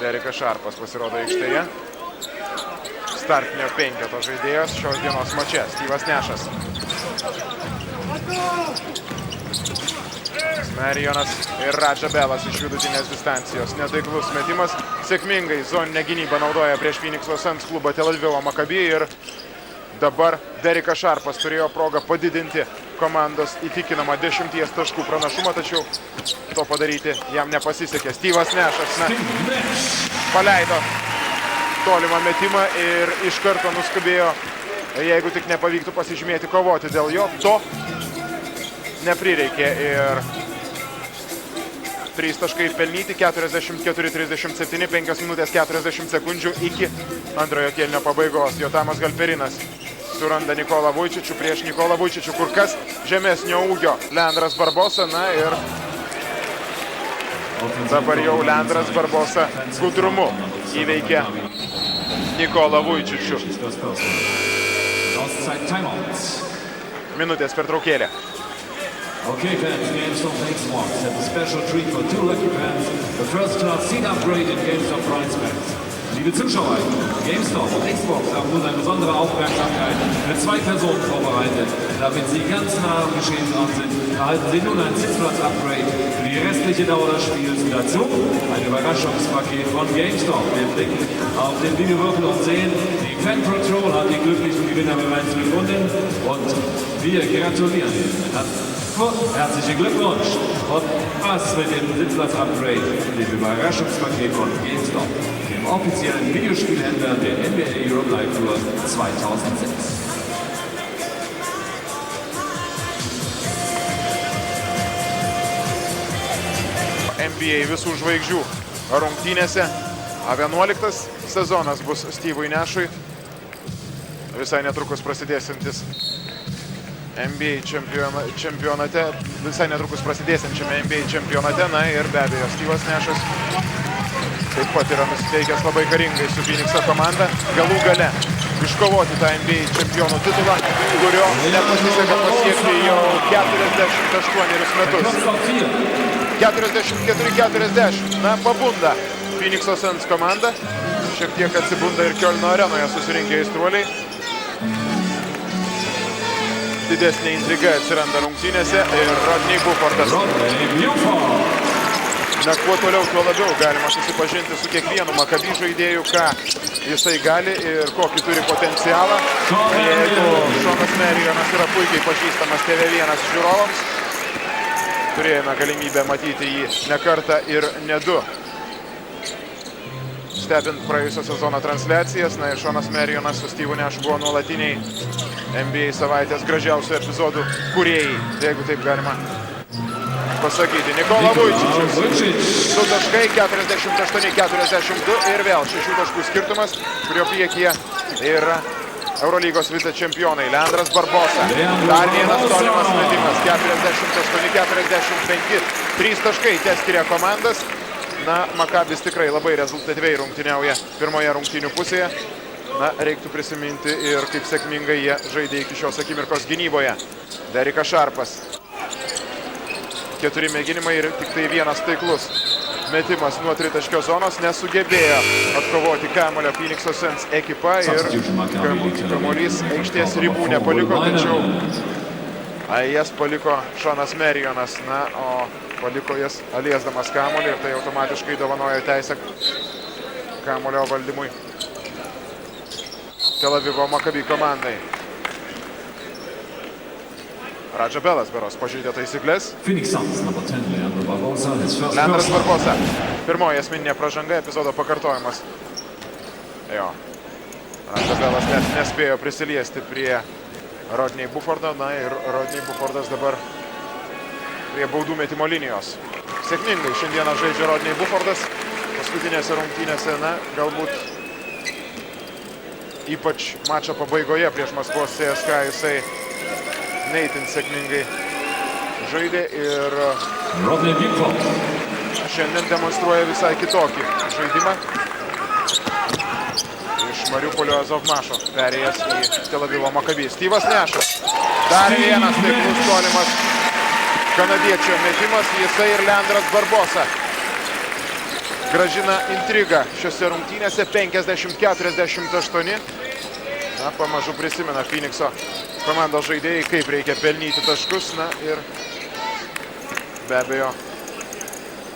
Derekas Šarpas pasirodo aikštėje. Startinio 5 žaidėjos šios dienos mače. Steve'as Nashas. Marijonas ir Radžabelas iš vidutinės distancijos. Netaiklus metimas. Sėkmingai zoninę gynybą naudoja prieš Phoenix'o Suns klubą Tel Avivo Maccabi ir dabar Derikas Šarpas turėjo progą padidinti komandos įtikinamą 10 taškų pranašumą, tačiau to padaryti jam nepasisekė. Steve'as Nashas paleido tolimą metimą ir iš karto nuskubėjo, jeigu tik nepavyktų pasižymėti, kovoti dėl jo. To neprireikė ir 3 taškai pelnyti, 44-37, 5 minutės 40 sekundžių iki antrojo kėlinio pabaigos. Jotamas Galperinas suranda Nikolą Vujčičių prieš Nikolą Vujčičių, kur kas žemesnio ūgio Leandras Barbosa. Na ir dabar jau Leandras Barbosa gudrumu įveikė Nikolą Vujčičių. Minutės pertraukėlė. Okay, fans, GameStop X-Box has a special treat for 2 lucky fans. The first class seat upgrade in GameStop Prize Packs. Liebe Zuschauer, GameStop und Xbox haben nun eine besondere Aufmerksamkeit für 2 Personen vorbereitet. Damit Sie ganz nah am Geschehen dran sind, erhalten Sie nun ein Sitzplatz-Upgrade für die restliche Dauer des Spiels. Dazu ein Überraschungspaket von GameStop. Wir blicken auf den Videowürfel und sehen, die Fan Patrol hat die glücklichen Gewinner bereits gefunden und wir gratulieren Ihnen. Herzlichen Glückwunsch und was mit dem Sitzplatz-Upgrade und dem Überraschungspaket von GameStop, dem offiziellen Videospielhändler der NBA Europe Live Tour 2006. NBA visų žvaigždžių rungtynėse. 11 sezonas bus Steve'ui Nashui. Visai netrukus prasidėsintis NBA čempionate, visai netrukus prasidėsiančiame NBA čempionate. Na ir be abejo, Steve'as Nashas taip pat yra nusiteikęs labai karingai su Phoenix'o komanda. Galų gale iškovoti tą NBA čempionų titulą, kurio nepasiseka pasiekti jau 48 metus. 44-40. Na, pabunda Phoenix'o Suns komanda. Šiek tiek atsibunda ir Kiolno arenoje susirinkę aistruoliai. Didesnė intriga atsiranda rungtynėse ir Rodney Bufordas. Na, kuo toliau, tuo labiau galima susipažinti su kiekvienu Maccabi žaidėju, ką jisai gali ir kokį turi potencialą. Jeigu Seanas Marijonas yra puikiai pažįstamas TV1 žiūrovams, turėjome galimybę matyti jį ne kartą ir ne 2. Stebint praėjusio sezono transliacijas, na ir Seanas Marijonas su Steve'u Nashu buvo nuolatiniai NBA savaitės gražiausių epizodų kūrėjai, jeigu taip galima pasakyti. Nikola Vujčičius. 2 taškai, 48-42 ir vėl 6 taškų skirtumas, kurio priekyje yra Eurolygos vicečempionai. Leandras Barbosa. Dar vienas tolimas metimas. 48-45. 3 taškai teskiria komandas. Na, Maccabis tikrai labai rezultatyviai rungtyniauja pirmoje rungtynių pusėje. Na, reiktų prisiminti ir kaip sėkmingai jie žaidė iki šios akimirkos gynyboje. Derikas Šarpas. 4 mėginimai ir tik tai 1 taiklus metimas nuo tritaškio zonos. Nesugebėjo atkovoti kamuolio Phoenix'o Suns ekipa ir kamuolys aikštės ribų nepaliko, tačiau jas paliko Seanas Marijonas. Na, o paliko jas aliesdamas kamuolį ir tai automatiškai dovanojo teisę kamuolio valdymui Tel Avivo Maccabi komandai. Radžabelas beros pažeidė taisyklės. Leandras Barbosa. Pirmoji asmeninė pražanga, epizodo pakartojimas. Jo. Radžabelas net nespėjo prisiliesti prie Rodney Bufordo. Na ir Rodney Bufordas dabar prie baudų metimo linijos. Sėkmingai šiandieną žaidžia Rodney Bufordas. Paskutinėse rungtynėse, na, galbūt ypač mačo pabaigoje prieš Maskvos CSKA jisai neįtin sėkmingai žaidė ir šiandien demonstruoja visai kitokį žaidimą. Iš Mariupolio Azovmašo perėjęs į Tel Avivo Maccabi. Steve'as Nashas. Dar vienas taiklus tolimas kanadiečio metimas. Jisai ir Leandras Barbosa gražina intrigą šiose rungtynėse. 50-48. Na, pamažu prisimena Phoenix'o komandos žaidėjai, kaip reikia pelnyti taškus. Na ir Be abejo,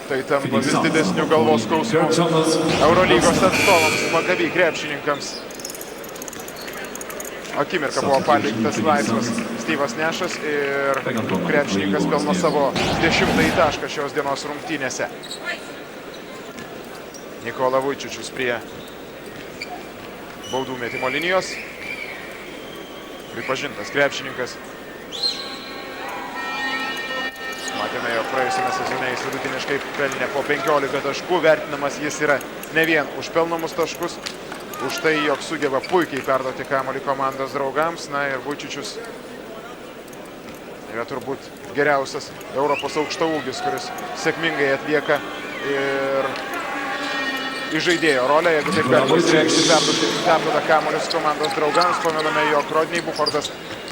tai tampa vis didesnių galvos skausmų Eurolygos atstovams, Maccabi krepšininkams. Akimirka buvo paliktas laisvas Styvas Nešas ir krepšininkas pelno savo 10-ąjį tašką šios dienos rungtynėse. Nikola Vujčičius prie baudų metimo linijos. Pripažintas krepšininkas. Matėme, jog praėjusiame sezone jis vidutiniškai pelnė po 15 taškų. Vertinamas jis yra ne vien už pelnomus taškus, už tai, jog sugeba puikiai perduoti kamuolį komandos draugams. Na ir Vujčičius yra turbūt geriausias Europos aukštaūgis, kuris sėkmingai atlieka ir įžaidėjo rolę, jeigu taip galima pasireikšti, perduoda kamuolius komandos draugams. Pamename, jog Rodney Bufordas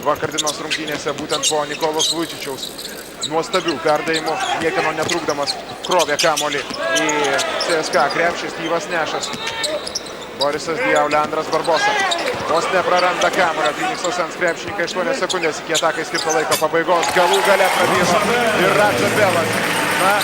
vakar dienos rungtynėse būtent po Nikolos Vujčičiaus nuostabių perdavimų, niekieno netrukdamas, krovė kamuolį į CSKA krepšį. Styvas Nešas, Borisas Diaw, Leandras Barbosa. Vos nepraranda kamuolio. Phoenix'o Suns krepšininkai 8 sekundės iki atakai skirto laiko pabaigos. Galų gale prabyla ir Radža Belas. Na,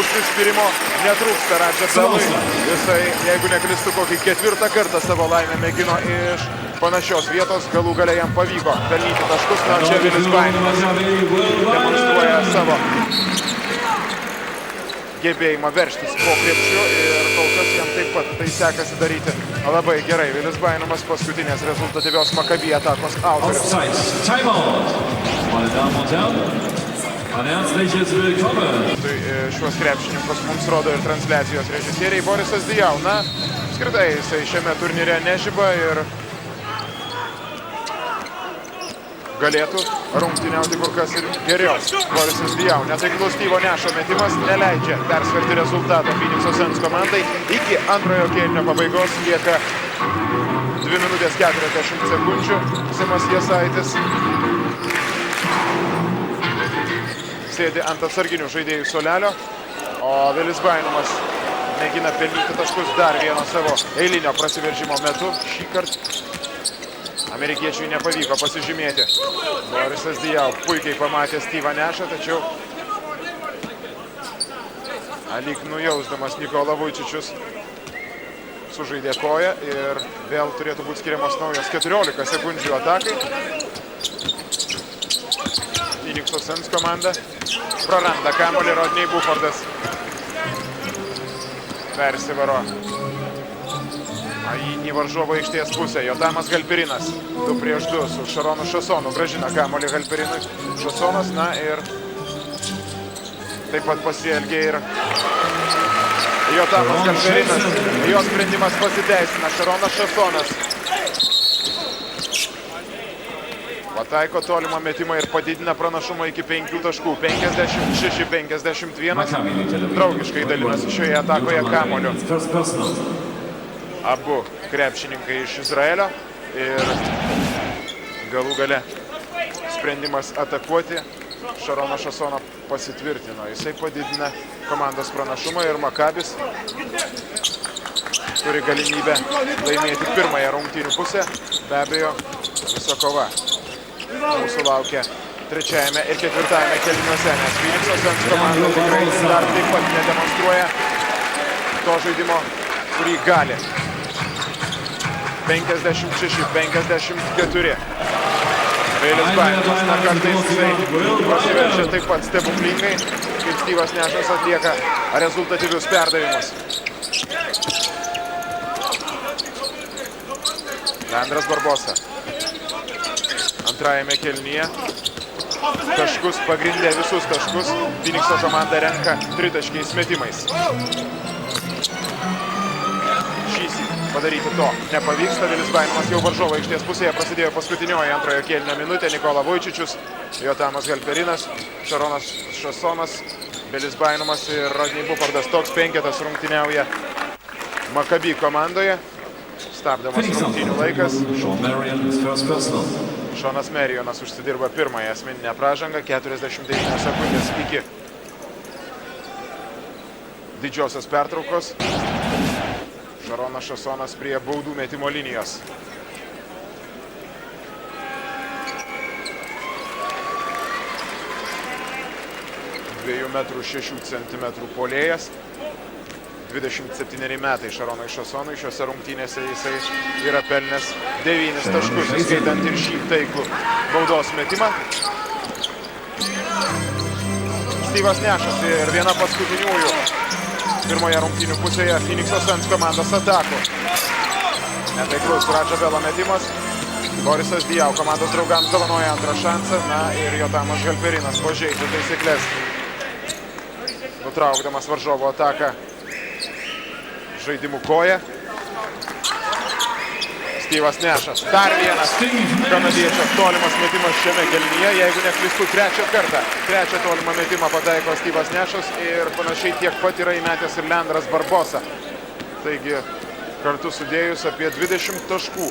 užsispyrimo netrūksta Radža Belui. Jisai, jeigu neklystu, kokį 4. kartą savo laimę mėgino iš panašios vietos. Galų gale jam pavyko pelnyti taškus. Na, čia Vilis Bainimas demonstruoja savo gebėjimą veržtis po krepšiu ir kol kas jam taip pat tai sekasi daryti labai gerai. Vilis Bainimas, paskutinės rezultatyvios Maccabi atakos autorius. Offside, Timeout. Meine Damen und Herren, ein herzliches Willkommen. Tai šiuos krepšininkus mums rodo ir transliacijos režisieriai. Borisas Diaw, na, apskritai jisai šiame turnyre nežiba ir galėtų rungtyniauti kur kas ir geriau. Borisas Diaw, netaiklus Styvo Nešo metimas neleidžia persverti rezultatą Phoenix'o Suns komandai. Iki antrojo kėlinio pabaigos lieka 2 minutės 40 sekundžių. Simas Jasaitis sėdi ant atsarginių žaidėjų suolelio, o Vilis Bainimas mėgina pelnyti taškus dar vieno savo eilinio prasiveržimo metu. Šį kartą amerikiečiui nepavyko pasižymėti. Borisas Diaw puikiai pamatė Styvą Nešą, tačiau lyg nujausdamas Nikola Vujčičius sužaidė koją ir vėl turėtų būti skiriamos naujos 14 sekundžių atakai. Phoenix'o Suns komanda praranda kamuolį. Rodney Bufordas persivaro į varžovo aikštės pusę. Jotamas Halperinas 2 prieš 2 su Šaronu Šasonu grąžina kamuolį Halperinui. Šasonas, na ir taip pat pasielgė ir Jotamas Halperinas. Jo sprendimas pasiteisina. Šaronas Šasonas pataiko tolimą metimą ir padidina pranašumą iki 5 taškų. 56-51. Draugiškai dalinasi šioje atakoje kamuoliu abu krepšininkai iš Izraelio ir galų gale sprendimas atakuoti Šarono Šasono pasitvirtino. Jisai padidina komandos pranašumą ir Maccabis turi galimybę laimėti pirmąją rungtynių pusę. Be abejo, visa kova mūsų laukia trečiajame ir ketvirtajame kėliniuose, nes Phoenix'o Suns komanda tikrai dar taip pat nedemonstruoja to žaidimo, kurį gali. 56-54. Vilis Bainimas, na kartais jisai prasiveržia taip pat stebuklingai, kaip Styvas Nešas atlieka rezultatyvius perdavimus. Leandras Barbosa antrajame kėlinyje taškus pagrindė, visus taškus Phoenix'o komanda renka tritaškiais metimais. Padaryti to nepavyksta. Vilis Bainimas jau varžovo aikštės pusėje. Prasidėjo paskutinioji antrojo kėlinio minutė. Nikola Vujčičius, Jotamas Halperinas, Šaronas Šasonas, Vilis Bainimas ir Rodney Bufordas. Toks penketas rungtyniauja Maccabi komandoje. Stabdamas rungtynių laikas. Šonas Marijonas užsidirba pirmąją asmeninę pražangą. 49 sekundės iki didžiosios pertraukos. Šaronas Šasonas prie baudų metimo linijos. 2,6 m puolėjas. 27 metai Šaronui Šasonui. Šiuose rungtynėse jisai yra pelnęs 9 taškus, įskaitant ir šį taiklų baudos metimą. Steve'as Nashas ir viena paskutiniųjų pirmoje rungtynių pusėje Phoenix'o Suns komandos atakų. Netaiklus Radža Belo metimas. Borisas Diaw komandos draugams dovanoja antrą šansą. Na ir Jotamas Halperinas pažeidžia taisyklės, nutraukdamas varžovo ataką žaidimų koja. Steve'as Nashas. Dar vienas kanadiečio tolimas metimas šiame kėlinyje. Jeigu neklystu, trečią kartą. Trečią tolimą metimą pataiko Steve'as Nashas ir panašiai tiek pat yra įmetęs ir Leandras Barbosa. Taigi, kartu sudėjus apie 20 taškų.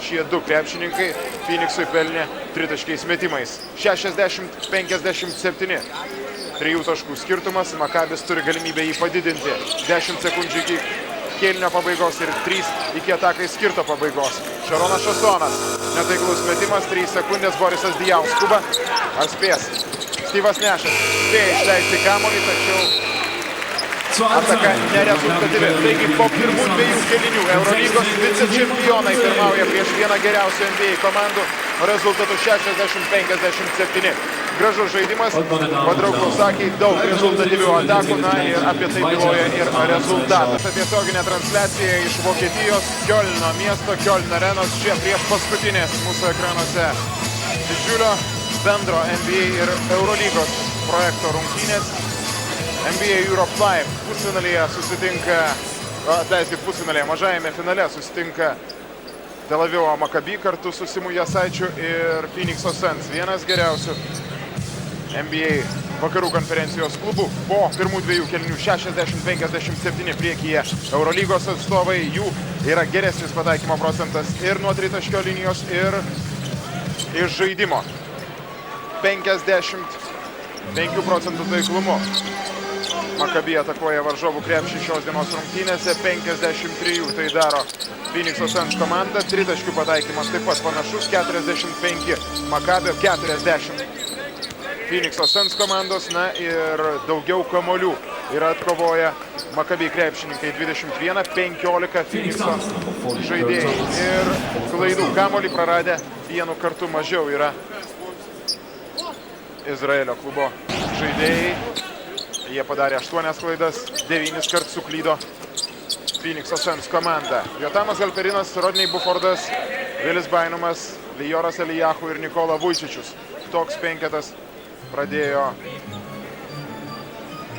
Šie du krepšininkai Phoenix'ui pelnė tritaškiais metimais. 60-57. 3 taškų skirtumas. Makabis turi galimybę jį padidinti. 10 sekundžių iki kėlinio pabaigos ir 3 iki atakai skirto pabaigos. Šaronas Šasonas. Netaiklus metimas. 3 sekundės. Borisas Diaw skuba. Ar spės? Steve'as Nashas spėja išleisti kamuolį, tačiau ataka nerezultatyvi. Taigi po pirmų 2 kėlinių Eurolygos vicečempionai pirmauja prieš vieną geriausių NBA komandų rezultatu 60-57. Gražus žaidimas, patrauklus akiai, daug rezultatyvių atakų, na ir apie tai byloja ir rezultatas. Tiesioginė transliacija iš Vokietijos, Kiolno miesto, Kiolno arenos, čia prieš paskutinės mūsų ekranuose didžiulio bendro NBA ir Eurolygos projekto rungtynės. NBA Europe Live pusfinalyje susitinka, pusfinalėje, mažajame finale susitinka Tel Avivo Maccabi kartu su Simu Jasaičiu ir Phoenix'o Suns. Vienas geriausių NBA vakarų konferencijos klubų. Po pirmų 2 kėlinių 60-57 priekyje Eurolygos atstovai. Jų yra geresnis pataikymo procentas ir nuo tritaškio linijos ir iš žaidimo. 55 procentų taiklumu. Maccabi atakuoja varžovų krepšį šios dienos rungtynėse. 53 tai daro Phoenix'o Suns komanda. Tritaškių pataikymas taip pat panašus. 45 Maccabio, 40 Phoenix'o Suns komandos. Na ir daugiau kamuolių yra atkovoję Maccabi krepšininkai. 21, 15 Phoenix'o žaidėjai. Ir klaidų kamuolį praradę vienu kartu mažiau yra Izraelio klubo žaidėjai. Jie padarė 8 klaidas, 9 kart suklydo Phoenix'o Suns komanda. Jotamas Halperinas, Rodney Bufordas, Vilis Bainumas, Lijoras Elijahu ir Nikola Vujčičius. Toks penketas pradėjo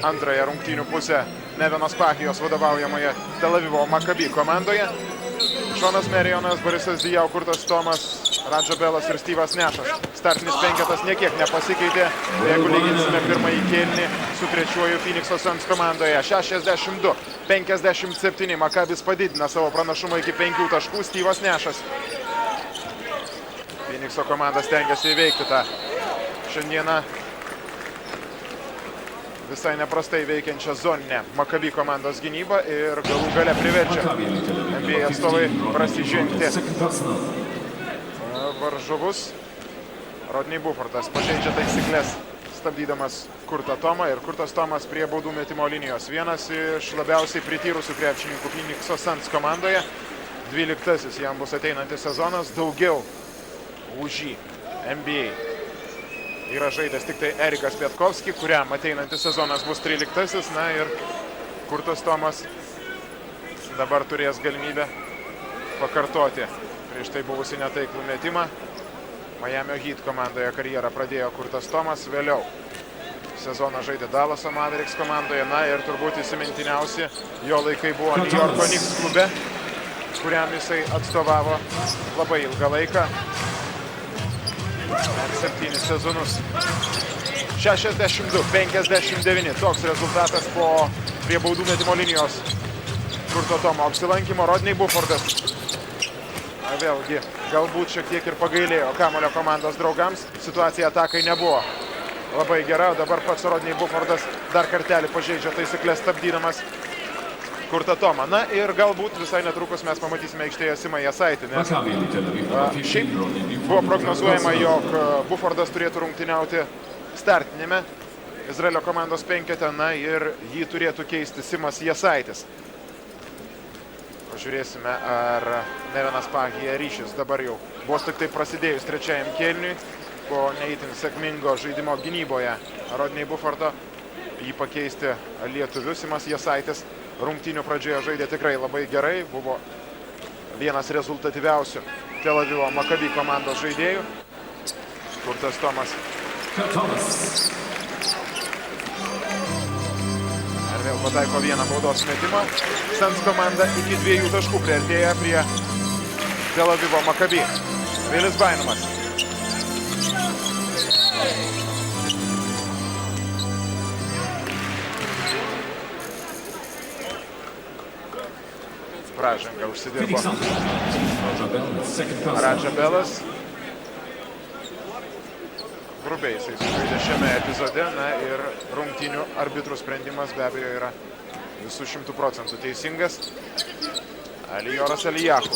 antrąją rungtynių pusę Nevenos Pahijos vadovaujamoje Tel Avivo Maccabi komandoje. Šonas Marijonas, Borisas Diaw, Kurtas Tomas, Radža Belas ir Steve'as Nashas. Startinis penketas niekiek nepasikeitė, jeigu lyginsime pirmąjį kėlinį su trečiuoju Phoenix'o Suns komandoje. 62-57 Maccabis padidina savo pranašumą iki 5 taškų. Steve'as Nashas. Phoenix'o komanda stengiasi įveikti tą šiandieną visai neprastai veikiančią zoninę Maccabi komandos gynybą ir galų gale priverčia NBA atstovai prasižengti varžovus. Rodney Bufordas pažeidžia taisyklės, stabdydamas Kurtą Tomą ir Kurtas Tomas prie baudų metimo linijos. Vienas iš labiausiai prityrusių krepšininkų Phoenix'o Suns komandoje. 12 jam bus ateinantis sezonas, daugiau už jį NBA yra žaidęs tik tai Erikas Pietkovski, kuriam ateinantis sezonas bus 13. Na ir Kurtas Tomas dabar turės galimybę pakartoti prieš tai buvusi netaiklų metimą. Miami Heat komandoje karjerą pradėjo Kurtas Tomas, vėliau sezoną žaidė Dallaso Mavericks komandoje. Na ir turbūt įsimintiniausi jo laikai buvo New Yorko Knicks klube, kuriam jisai atstovavo labai ilgą laiką. 7 sezonus. 62-59. Toks rezultatas po prie baudų metimo linijos Kurto Tomo apsilankymo. Rodney Bufordas. Vėlgi, galbūt šiek tiek ir pagailėjo kamuolio komandos draugams. Situacija atakai nebuvo labai gera. Dabar pats Rodney Bufordas dar kartelį pažeidžia taisyklės, stabdydamas Kurtą Tomą. Na ir galbūt visai netrukus mes pamatysime aikštėje Simą Jasaitį, nes šiaip buvo prognozuojama, jog Bufordas turėtų rungtyniauti startinėme Izraelio komandos penkete, na ir jį turėtų keisti Simas Jasaitis. Pažiūrėsime, ar Nevenas Pahija ryšis dabar jau vos tik tai prasidėjus trečiajam kėliniui, po neįtin sėkmingo žaidimo gynyboje Rodney Buffordo, jį pakeisti lietuviu. Simas Jasaitis rungtynių pradžioje žaidė tikrai labai gerai, buvo vienas rezultatyviausių Tel Avivo Maccabi komandos žaidėjų. Kurtas Tomas. Ir vėl pataiko vieną baudos metimą. Suns komanda iki 2 taškų priartėja prie Tel Avivo Maccabi. Vilis Bainumas. Pražanga užsidirbo Radža Belas. Grubiai jisai sužaidė šiame epizode, na ir rungtynių arbitrų sprendimas be abejo yra visų 100% teisingas. Alijoras Elijahu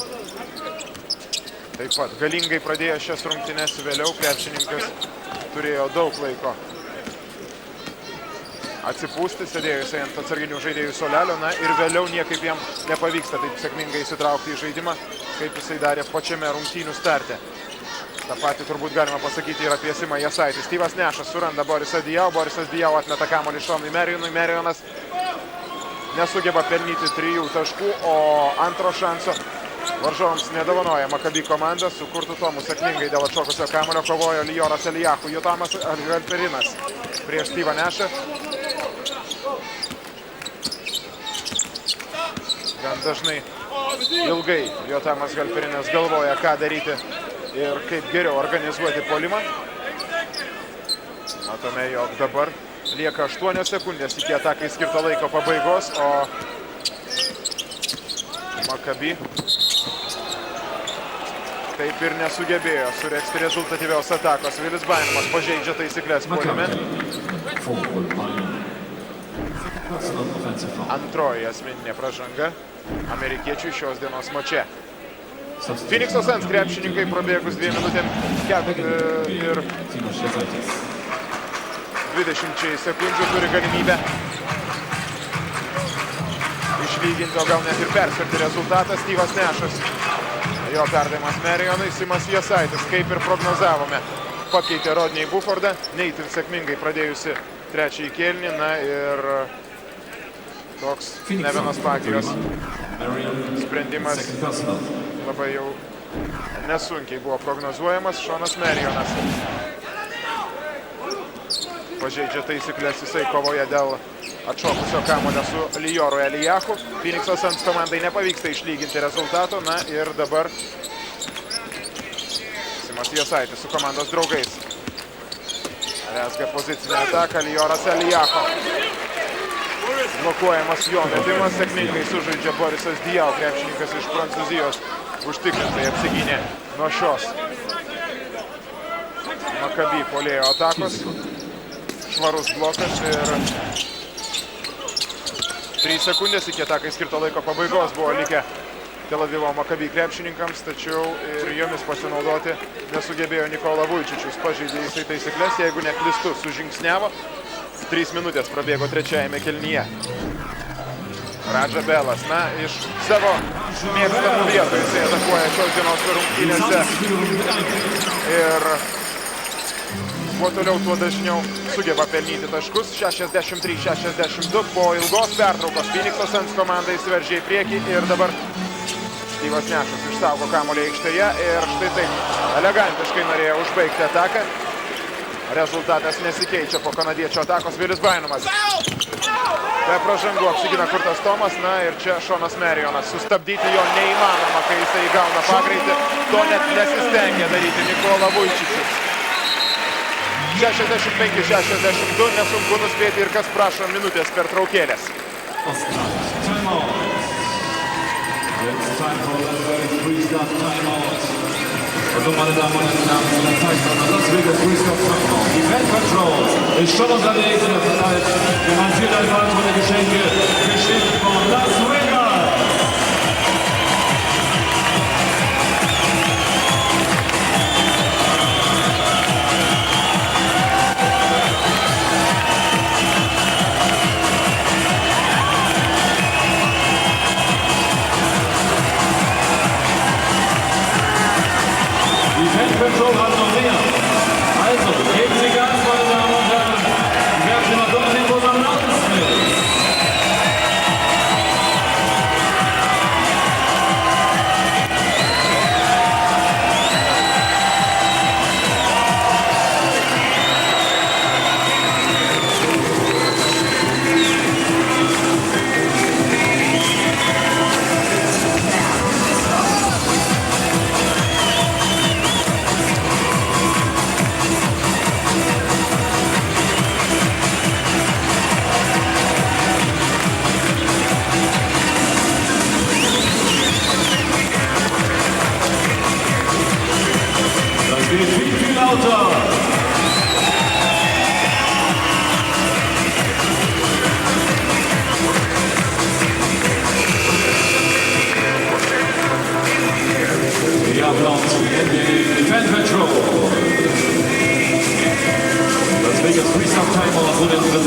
taip pat galingai pradėjo šias rungtynes, vėliau krepšininkas turėjo daug laiko atsipūsti, sėdėjo jisai ant atsarginių žaidėjų suolelio, na ir vėliau niekaip jam nepavyksta taip sėkmingai įsitraukti į žaidimą, kaip jisai darė pačiame rungtynių starte. Ta pati turbūt galima pasakyti ir apie Simą Jasaitį. Styvas Nešas suranda Borisą Dijau, Borisas Dijau atmeta kamuolį Šonui Merionui, Merionas nesugeba pelnyti 3 taškų, o antro šanso varžovams nedovanoja Maccabi komanda. Su Kurtu Tomu sėkmingai dėl atšokusio kamuolio kovojo Lijoras Elijahu, Jotamas Galperinas prieš Styvą Nešą. Gan dažnai ilgai Jotamas Galperinas galvoja, ką daryti ir kaip geriau organizuoti puolimą. Matome, jog dabar lieka 8 sekundės iki atakai skirto laiko pabaigos, o Maccabi taip ir nesugebėjo suregzti rezultatyvios atakos. Vilis Bainumas pažeidžia taisyklės puolime. Antroji asmeninė pražanga amerikiečių šios dienos mače. Phoenix'o Suns krepšininkai prabėgus 2 minutėm ir 20 sekundžių turi galimybę išlyginti, o gal net ir persverti rezultatą. Styvas Nešas, jo perdavimas Merionui. Simas Jasaitis, kaip ir prognozavome, pakeitė Rodney Buffordą, neįtin sėkmingai pradėjusi trečiąjį kėlinį, na ir toks Nevenas Pahijos sprendimas labai jau nesunkiai buvo prognozuojamas. Šonas Merionas pažeidžia taisyklės, jisai kovoje dėl atšokusio kamuolio su Lijoru Elijahu. Phoenix'o Suns komandai nepavyksta išlyginti rezultato, na ir dabar Simas Jasaitis su komandos draugais rezga pozicinę ataką. Lijoras Elijahu blokuojamas jo metimas, sėkmingai sužaidžia Borisas Dijau, krepšininkas iš Prancūzijos, užtikrintai apsigynė nuo šios Maccabi puolėjo atakos. Švarus blokas ir 3 sekundės iki atakai skirto laiko pabaigos buvo likę Tel Avivo Maccabi krepšininkams, tačiau ir jomis pasinaudoti nesugebėjo Nikola Vujčičius. Pažeidė jisai taisyklės, jeigu neklystu, sužingsniavo. 3 minutės prabėgo trečiajame kėlinyje. Radža Belas, na, iš savo mėgstamų vietų jisai atakuoja šios dienos rungtynėse ir kuo toliau, tuo dažniau sugeba pelnyti taškus. 63-62 po ilgos pertraukos Phoenix'o Suns komanda įsiveržė į priekį ir dabar Styvas Nešas išsaugo kamuolį aikštėje ir štai taip elegantiškai norėjo užbaigti ataką. Rezultatas nesikeičia po kanadiečio atakos. Vilis Bainumas be pražangų apsigina Kurtas Tomas, na ir čia Šonas Merionas. Sustabdyti jo neįmanoma, kai jisai įgauna pagreitį. To net nesistengia daryti Nikola Vujčičius. 65-62, nesunku nuspėti ir kas prašo minutės pertraukėlės. Also, meine Damen und Herren, das zeigt man, das wird der Restart Timeout. Die Fan Control ist schon unterwegs in der Zeit. Wir haben 4 weitere Geschenke geschickt von Las Vegas.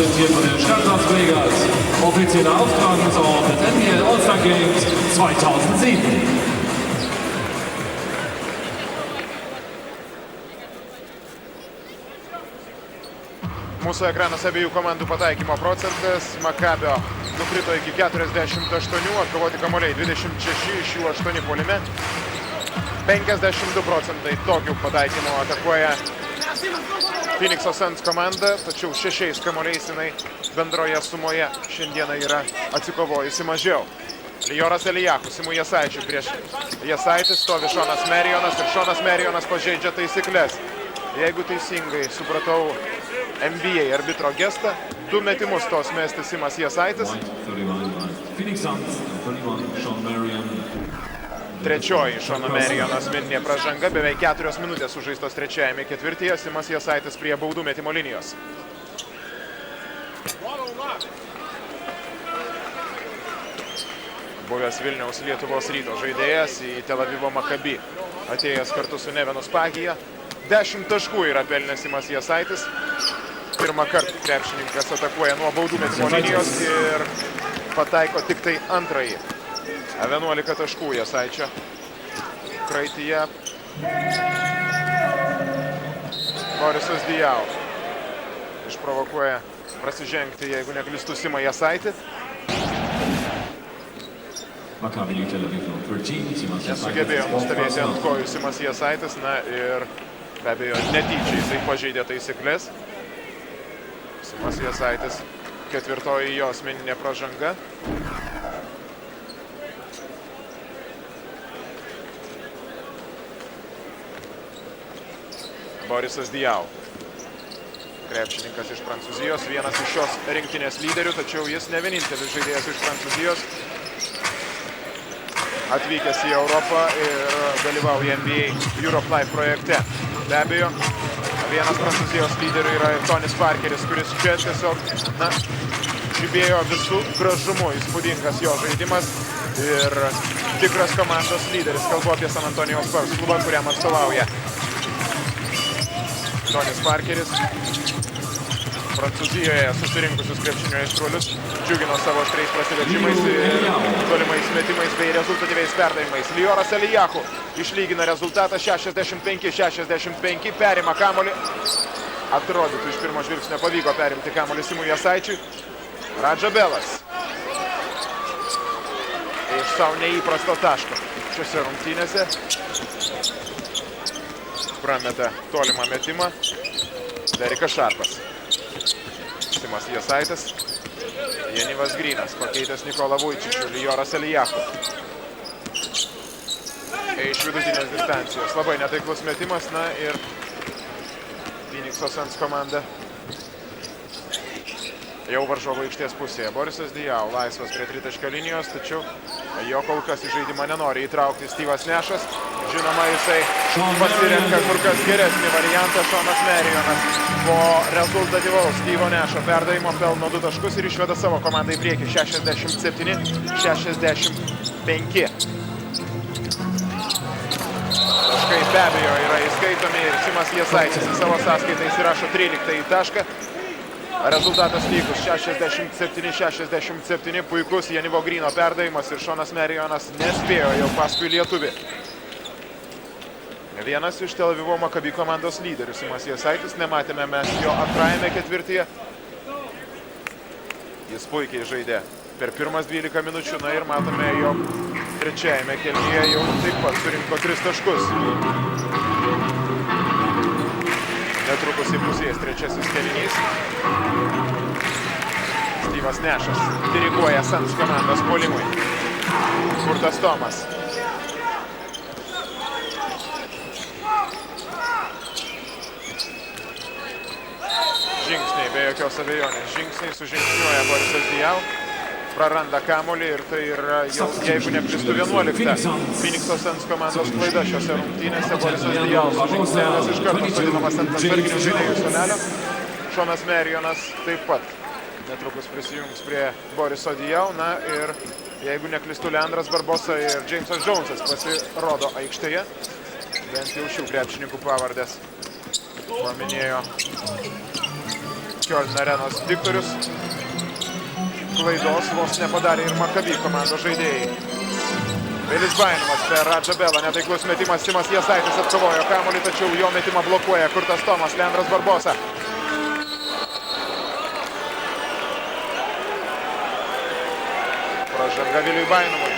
präsentiert von der Stadt Las Vegas. Offizieller Austragungsort des NBA All-Star Games 2007. Mūsų ekranas abiejų komandų pataikymo procentas. Makabio nukrito iki 48, atkovoti kamuoliai 26, iš jų 8 puolime. 52 procentai tokių pataikymų atakuoja Phoenix'o Suns komanda, tačiau 6 kamuoliais jinai bendroje sumoje šiandieną yra atsikovojusi mažiau. Lioras Elijahu, Simui Jasaičiui prieš Jasaitį stovi Šonas Merionas ir Šonas Merionas pažeidžia taisyklės. Jeigu teisingai supratau NBA arbitro gestą, 2 metimus tos mesti Simas Jasaitis. Trečioji Šono Meriono asmeninė pražanga, beveik 4 minutės sužaistos trečiajame ketvirtyje, Simas Jasaitis prie baudų metimo linijos. Buvęs Vilniaus Lietuvos Ryto žaidėjas į Tel Avivo Maccabi, atėjęs kartu su Nevenu Spagija. 10 taškų yra pelnęs Simas Jasaitis. Pirmą kartą krepšininkas atakuoja nuo baudų metimo linijos ir pataiko tik tai antrąjį. 11 taškų Jasaičio kraityje. Borisas Dijau išprovokuoja prasižengti, jeigu neklystu, Simą Jasaitį. Nesugebėjo nustavėti ant kojų Simas Jasaitis, na ir be abejo netyčia jisai pažeidė taisyklės. Simas Jasaitis, ketvirtoji jo asmeninė pražanga. Borisas Dijau. Krepšininkas iš Prancūzijos, vienas iš šios rinktinės lyderių, tačiau jis ne vienintelis žaidėjas iš Prancūzijos. Atvykęs į Europą ir dalyvauja NBA Europe Live projekte. Be abejo, vienas Prancūzijos lyderių yra ir Tonis Parkeris, kuris čia tiesiog, žibėjo visų gražumu, įspūdingas jo žaidimas ir tikras komandos lyderis. Kalbu apie San Antonijos Spurs klubą, kuriam atstovauja Tonis Parkeris. Prancūzijoje susirinkusius krepšinio aistruolius džiugino savo aštriais prasiveržimais ir tolimais metimais bei rezultatyviais perdavimais. Lioras Elijahu išlygina rezultatą 65-65, perima kamuolį. Atrodytų iš pirmo žvilgsnio pavyko perimti kamuolį Simui Jasaičiui. Radža Belas iš savo neįprasto taško šiose rungtynėse prameta tolimą metimą Derikas Šarpas. Simas Jasaitis, Janivas Grynas, pakeitęs Nikolą Vujčičių, Lioras Elijahu. Iš vidutinės distancijos. Labai netaiklus metimas, na ir Phoenix'o Suns komanda jau varžovo aikštės pusėje. Borisas Dijau laisvas prie tritaškio linijos, tačiau jo kol kas į žaidimą nenori įtraukti Styvas Nešas. Žinoma, jisai pasirenka kur kas geresnį variantą. Šonas Merionas po rezultatyvaus Styvo Nešo perdavimo pelno 2 taškus ir išveda savo komandą į priekį 67-65. Taškai be abejo yra įskaitomi ir Simas Jasaitis į savo sąskaitą įsirašo 13 tašką. Rezultatas lygus 67-67, puikus Janivo Gryno perdavimas ir Šonas Merionas nespėjo jau paskui lietuvį. Vienas iš Tel Avivo Maccabi komandos lyderių Simas Jasaitis, nematėme mes jo antrajame ketvirtyje. Jis puikiai žaidė per pirmas 12 minučių, na ir matome, jog trečiajame kėlinyje jau taip pat surinko 3 taškus. Netrukus įpusės trečiasis kėlinys. Styvas Nešas diriguoja Suns komandos puolimui. Kurtas Tomas. Žingsniai, be jokios abejonės. Žingsniai sužingsniuoja Borisas Dijau. Praranda kamuolį ir tai yra jau, jeigu neklystu, 11 Phoenix'o Suns komandos klaida šiose rungtynėse. Borisas Dijau sužingsnėjęs iš karto sodinamas ant atsarginių žaidėjų suolelio. Šonas Merionas taip pat netrukus prisijungs prie Boriso Dijau. Na ir jeigu neklystu, Leandras Barbosa ir Jamesas Jonesas pasirodo aikštėje. Bent jau šių krepšininkų pavardės paminėjo Kiolno arenos diktorius. Klaidos vos nepadarė ir Maccabi komandos žaidėjai. Vilis Bainumas per Radžą Belą, netaiklus metimas, Simas Jasaitis atkovojo kamuolį, tačiau jo metimą blokuoja Kurtas Tomas, Leandras Barbosa. Pražanga Viliui Bainumui.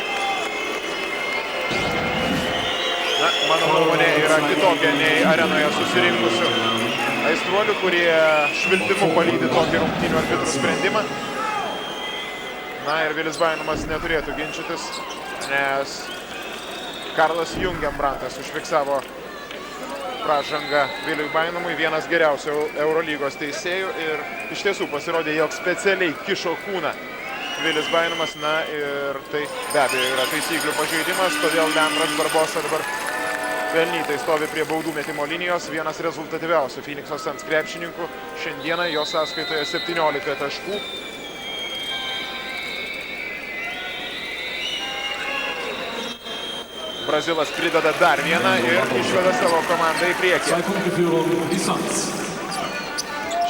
Na, mano nuomonė yra kitokia nei arenoje susirinkusių aistruolių, kurie švilpimu palydi tokį rungtynių arbitrų sprendimą. Na ir Vilis Bainumas neturėtų ginčytis, nes Karlas Jungenbrantas užfiksavo pražangą Viliui Bainumui, vienas geriausių Eurolygos teisėjų, ir iš tiesų pasirodė, jog specialiai kišo kūną Vilis Bainumas. Na ir tai be abejo yra taisyklių pažeidimas, todėl Leandras Barbosa dabar pelnytai stovi prie baudų metimo linijos, vienas rezultatyviausių Phoenix'o Suns krepšininkų. Šiandieną jo sąskaitoje 17 taškų. Brazilas prideda dar vieną ir išveda savo komandą į priekį.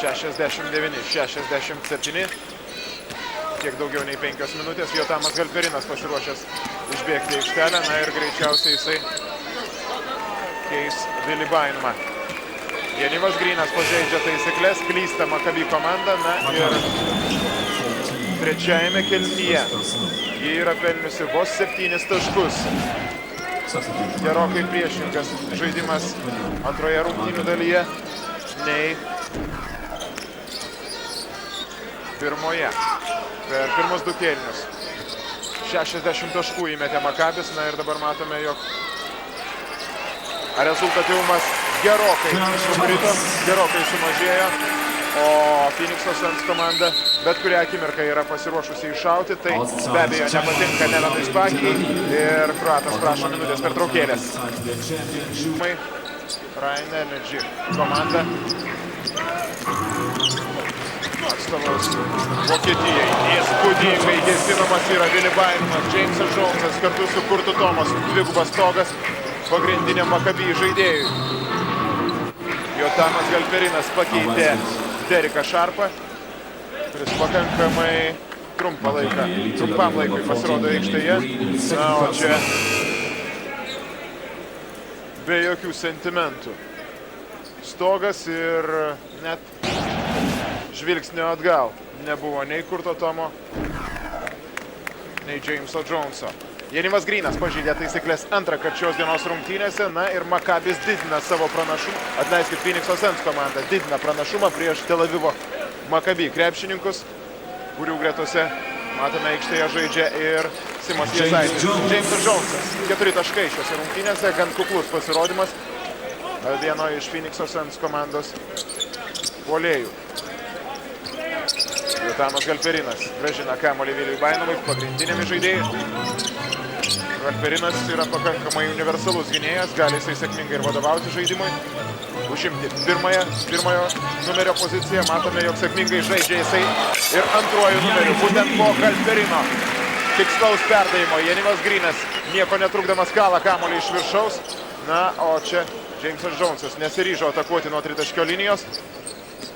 69-67. Kiek daugiau nei 5 minutės. Jotamas Galperinas pasiruošęs išbėgti į aikštelę. Na ir greičiausiai jisai keis Vilį Bainumą. Janivas Grynas pažeidžia taisyklės, klysta Maccabi komanda. Na ir trečiajame kėlinyje ji yra pelniusi vos 7 taškus. Gerokai priešingas žaidimas antroje rungtynių dalyje nei pirmoje. Per pirmus 2 kėlinius 60 taškų įmetė Maccabis. Na ir dabar matome, jog rezultatyvumas gerokai sukrito, gerokai sumažėjo, o Phoenix'o Suns komanda bet kurią akimirką yra pasiruošusi iššauti. Tai be abejo nepatinka Nevenui Spakiai ir kroatas prašo minutės pertraukėlės. Rhein Energy komanda atstovaus Vokietijai. Įspūdingai gesinamas yra Vili Bainumas, Jamesas Jonesas kartu su Kurtu Tomasu. Dvigubas stogas pagrindiniam Maccabi žaidėjui. Jotamas Galperinas pakeitė Deriką Šarpą, kuris pakankamai trumpam laikui pasirodo aikštėje. Na, o čia be jokių sentimentų. Stogas ir net žvilgsnio atgal nebuvo nei Kurto Tomo, nei Jameso Joneso. Janivas Grynas pažeidė taisyklės antrą kartą šios dienos rungtynėse. Na ir Maccabis didina savo pranašumą. Atleiskit, Phoenix'o Suns komanda didina pranašumą prieš Tel Avivo Maccabi krepšininkus, kurių gretose matome aikštėje žaidžia ir Simas Jasaitis. Jamesas Jonesas 4 taškai šiose rungtynėse, gan kuklus pasirodymas vieno iš Phoenix'o Suns komandos puolėjų. Jotamas Galperinas grąžina kamuolį Viliui Bainumui, pagrindinėmi žaidėjai. Galperinas yra pakankamai universalus gynėjas, gali jisai sėkmingai ir vadovauti žaidimui. Užimti pirmojo numerio poziciją, matome, jog sėkmingai žaidžia jisai ir antruoju numeriu, būtent po Galperino tikslaus perdavimo. Janivas Grynas nieko netrukdamas kala kamuolį iš viršaus. Na, o čia Jamesas Jonesas nesiryžo atakuoti nuo tritaškio linijos.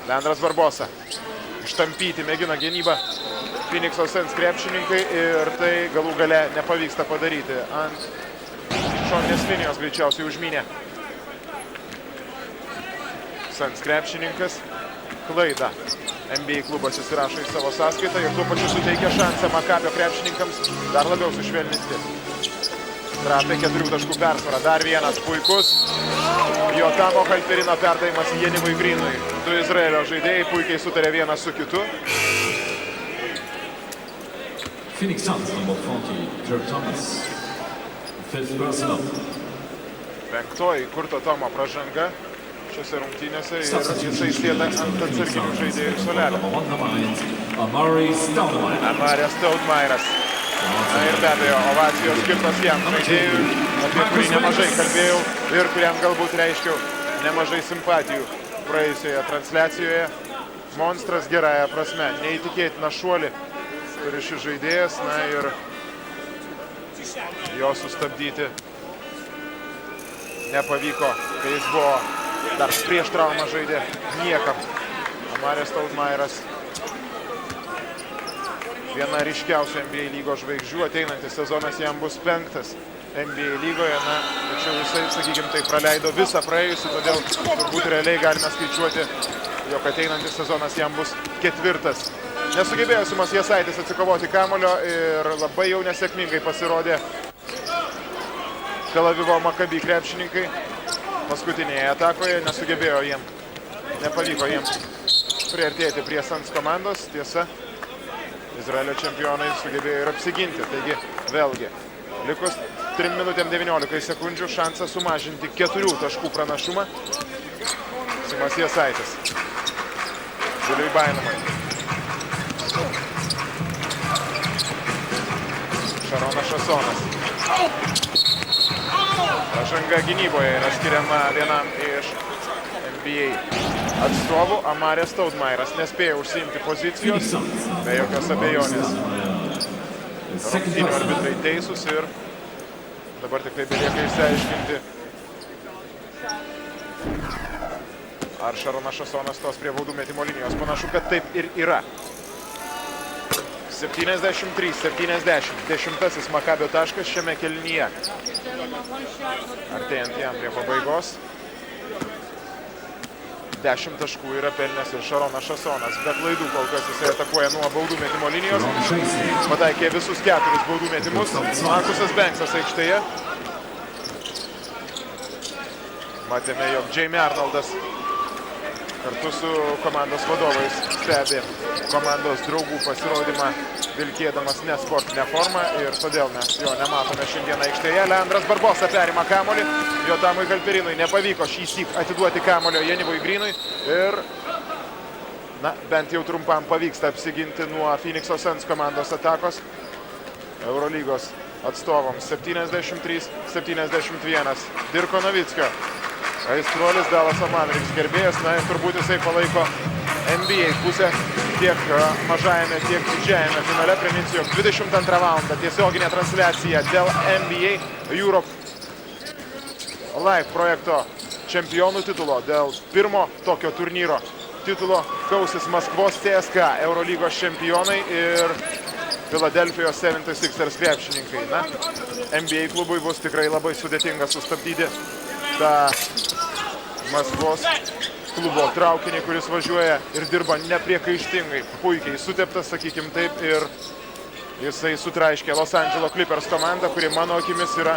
Leandras Barbosa ištampyti mėgina gynybą Phoenix'o Suns krepšininkai ir tai galų gale nepavyksta padaryti. Ant šoninės linijos greičiausiai užmynė Suns krepšininkas. Klaidą NBA klubas įsirašo į savo sąskaitą ir tuo pačiu suteikia šansą Maccabio krepšininkams dar labiau sušvelninti. Trapė 4 taškų persvarą. Dar vienas puikus Jotamo Galperino perdavimas Janivui Grynui. 2 Izraelio žaidėjai puikiai sutarė vienas su kitu. Phoenix Suns, number 40, Dirk Thomas. Fifth personal. 5. Kurto Tomo pražanga šiose rungtynėse ir jisai sėda ant atsarginių žaidėjų suolelio. Amarijas Stoudemairas. Na ir be abejo, ovacijos skirtos jam žaidėjui, apie kurį nemažai kalbėjau ir kuriam galbūt reiškiau nemažai simpatijų praėjusioje transliacijoje. Monstras gerąją prasme, neįtikėtina šuolį turi šis žaidėjas, na ir jo sustabdyti nepavyko, kai jis buvo dar prieš traumą žaidė niekam. Amarės Stoudemairas. Viena ryškiausių NBA lygos žvaigždžių. Ateinantis sezonas jam bus 5 NBA lygoje. Na, tačiau jisai, sakykime, tai praleido visą praėjusį, todėl turbūt realiai galime skaičiuoti, jog ateinantis sezonas jam bus 4. Nesugebėjo Simas Jasaitis atsikovoti kamuolio ir labai jau nesėkmingai pasirodė Tel Avivo Maccabi krepšininkai. Paskutinėje atakoje nepavyko jiems priartėti prie Suns komandos. Tiesa, Izraelio čempionai sugebėjo ir apsiginti. Taigi, vėlgi, likus 3 minutėm 19 sekundžių šansą sumažinti 4 taškų pranašumą. Simas Jasaitis. Viliui Bainamai. Šaronas Šasonas. Pažanga gynyboje yra skiriama vienam iš NBA atstovų. Amarės Stoudemairas nespėjo užsiimti pozicijos, be jokios abejonės. Rungtynių arbitrai teisūs ir dabar tik tai belieka išsiaiškinti, ar Šaronas Šasonas stos prie baudų metimo linijos. Panašu, kad taip ir yra. 73-70. 10 Maccabi taškas šiame kėlinyje. Artėjant jam prie pabaigos. 10 taškų yra pelnęs ir Šaronas Šasonas. Be klaidų kol kas jisai atakuoja nuo baudų metimo linijos. Pataikė visus 4 baudų metimus. Markusas Banksas aikštėje. Matėme, jog Jamie Arnoldas kartu su komandos vadovais stebi komandos draugų pasirodymą vilkėdamas nesportinę formą ir todėl mes jo nematome šiandieną aikštėje. Leandras Barbosa perima kamuolį, Jotamui Galperinui nepavyko šįsyk atiduoti kamuolio Janivui Greenui ir bent jau trumpam pavyksta apsiginti nuo Phoenix'o Suns komandos atakos. Eurolygos atstovams 73-71. Dirko Novickio. Aistruolis Dallaso Mavericks gerbėjas, ir turbūt jisai palaiko NBA pusę tiek mažajame, tiek didžiajame finale. Priminsiu, jog 22 valandą tiesioginė transliacija dėl NBA Europe Live projekto čempionų titulo. Dėl pirmo tokio turnyro titulo kausis Maskvos CSKA, Eurolygos čempionai ir Philadelphijos 76ers krepšininkai. NBA klubui bus tikrai labai sudėtinga sustabdyti tą Maskvos klubo traukinį, kuris važiuoja ir dirba nepriekaištingai, puikiai suteptas, sakykim taip, ir jisai sutraiškė Los Angeles Clippers komandą, kuri mano akimis yra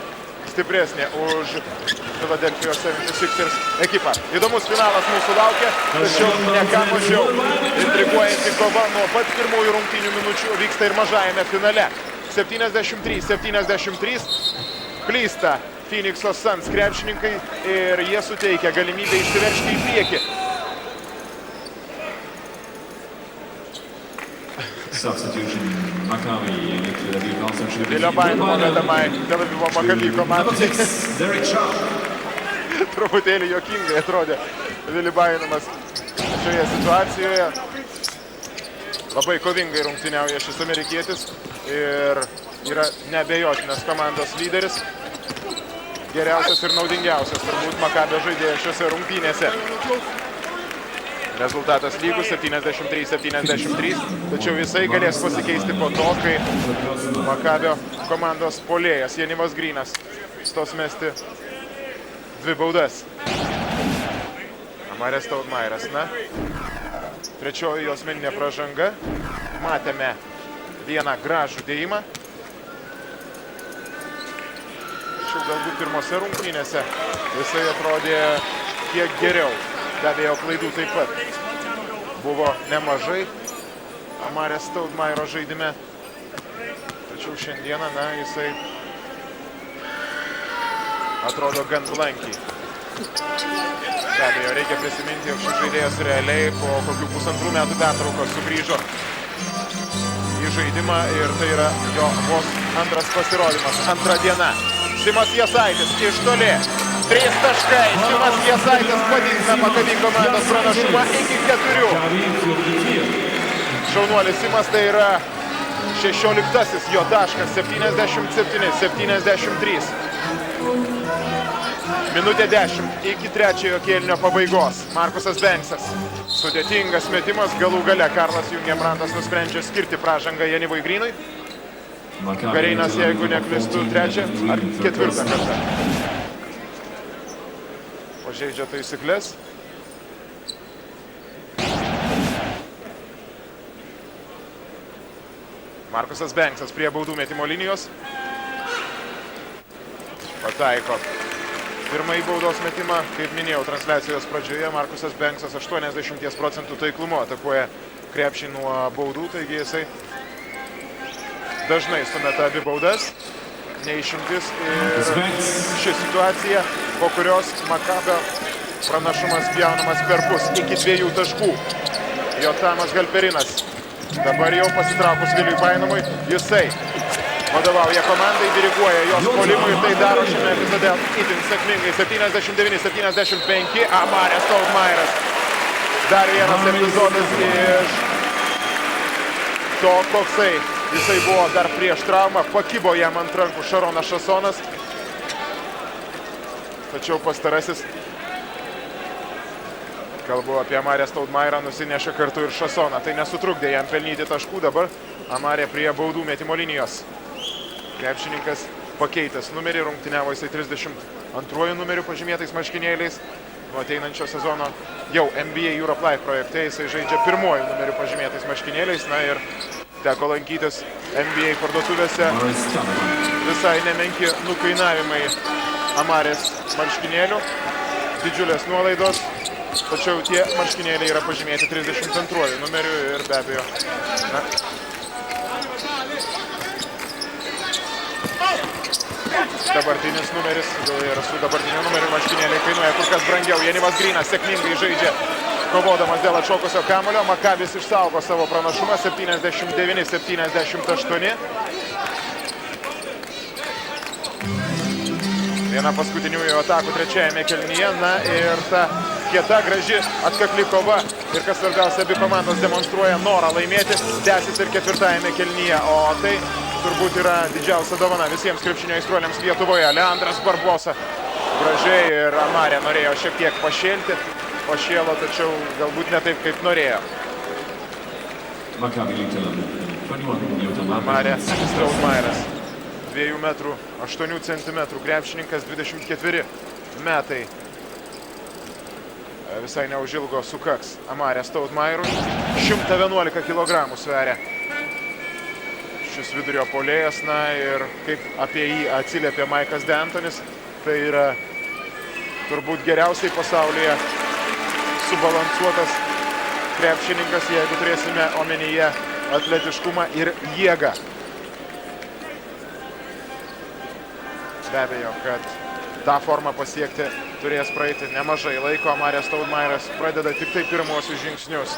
stipresnė už Philadelphijos 76ers ekipą. Įdomus finalas mūsų laukia, tačiau ne ką mažiau intriguojanti kova nuo pat pirmųjų rungtynių minučių vyksta ir mažajame finale. 73-73 klysta Phoenix'o Suns krepšininkai ir jie suteikia galimybę išsiveržti į priekį. Vilio Bainamo vedamai Tel Avivo Maccabi komandai. Truputėlį juokingai atrodė Vili Bainamas šioje situacijoje. Labai kovingai rungtyniauja šis amerikietis ir yra neabejotinas komandos lyderis. Geriausias ir naudingiausias turbūt Maccabio žaidėjas šiose rungtynėse. Rezultatas lygus 73-73, tačiau jisai galės pasikeisti po to, kai Maccabio komandos puolėjas Janivas Greenas stos mesti 2 baudas. Amarės Stoudemairas, trečioji jo asmeninė pražanga. Matėme vieną gražų dėjimą. Tačiau galbūt pirmose rungtynėse jisai atrodė kiek geriau. Be abejo, klaidų taip pat buvo nemažai Amarės Stoudemairo žaidime. Tačiau šiandieną, jisai atrodo gan blankiai. Be abejo, reikia prisiminti, jog šis žaidėjas realiai po kokių 1,5 metų pertraukos sugrįžo į žaidimą ir tai yra jo vos antras pasirodymas, antra diena. Simas Jasaitis iš toli. 3 taškai. Simas Jasaitis padidina Maccabi komandos pranašumą iki 4. Šaunuolis Simas, tai yra 16-asis jo taškas. 77-73. Minutė 10 iki trečiojo kėlinio pabaigos. Markusas Benksas. Sudėtingas metimas, galų gale Karlas Jungebrandas nusprendžia skirti pražangą Janivui Grynui. Kareinas, jeigu neklistų, trečią ar ketvirtą kartą pažeidžia taisyklės. Markusas Benksas prie baudų metimo linijos. Pataiko pirmąjį baudos metimą. Kaip minėjau transliacijos pradžioje, Markusas Benksas 80% taiklumu atakuoja krepšį nuo baudų, taigi jisai dažnai sumeta abi baudas. Neišimtis ir ši situacija, po kurios Makabio pranašumas pjaunamas per pus iki 2 taškų. Jotamas Galperinas. Dabar jau pasitraukus Viliui Painamui, jisai vadovauja komandai, diriguoja jos puolimui ir tai daro šiame epizode itin sėkmingai. 79-75, Amarė Stoudemairas. Dar vienas epizodas iš to, koksai jisai buvo dar prieš traumą. Pakibo jam ant rankų Šaronas Šasonas. Tačiau pastarasis, kalbu apie Amarę Stoudemairą, nusinešė kartu ir Šasoną. Tai nesutrukdė jam pelnyti taškų. Dabar Amarė prie baudų metimo linijos. Krepšininkas pakeitęs numerį, rungtyniavo jisai 32 numeriu pažymėtais marškinėliais. Nuo ateinančio sezono jau NBA Europe Live projekte jisai žaidžia pirmuoju numeriu pažymėtais marškinėliais. Na ir teko lankytis NBA parduotuvėse. Visai nemenki nukainavimai Amarės marškinėlių. Didžiulės nuolaidos. Tačiau tie marškinėliai yra pažymėti 32 numeriu ir be abejo. Na. Dabartinis numeris ir su dabartiniu numeriu marškinėliai kainuoja kur kas brangiau. Janivas Grynas sėkmingai žaidžia kovodamas dėl atšokusio kamuolio. Makabis išsaugo savo pranašumą 79-78. Viena paskutiniųjų atakų trečiajame kėlinyje. Na ir ta kieta, graži, atkakli kova. Ir kas svarbiausia, abi komandos demonstruoja norą laimėti. Tęsis ir ketvirtajame kėlinyje. O tai turbūt yra didžiausia dovana visiems krepšinio aistruoliams Lietuvoje. Leandras Barbosa gražiai ir Amarė norėjo šiek tiek pašėlti. Pašėlo, tačiau galbūt ne taip, kaip norėjo. Amarė Stoudemairas. 2 metrų 8 centimetrų krepšininkas, 24 metai. Visai neužilgo sukaks Amarė Stoudemairui. 111 kg sveria šis vidurio puolėjas. Na ir kaip apie jį atsiliepė Maikas D'Antonis, tai yra turbūt geriausiai pasaulyje subalansuotas krepšininkas, jeigu turėsime omenyje atletiškumą ir jėgą. Be abejo, kad tą formą pasiekti turės praeiti nemažai laiko. Amarė Stoudemairas pradeda tik tai pirmuosius žingsnius.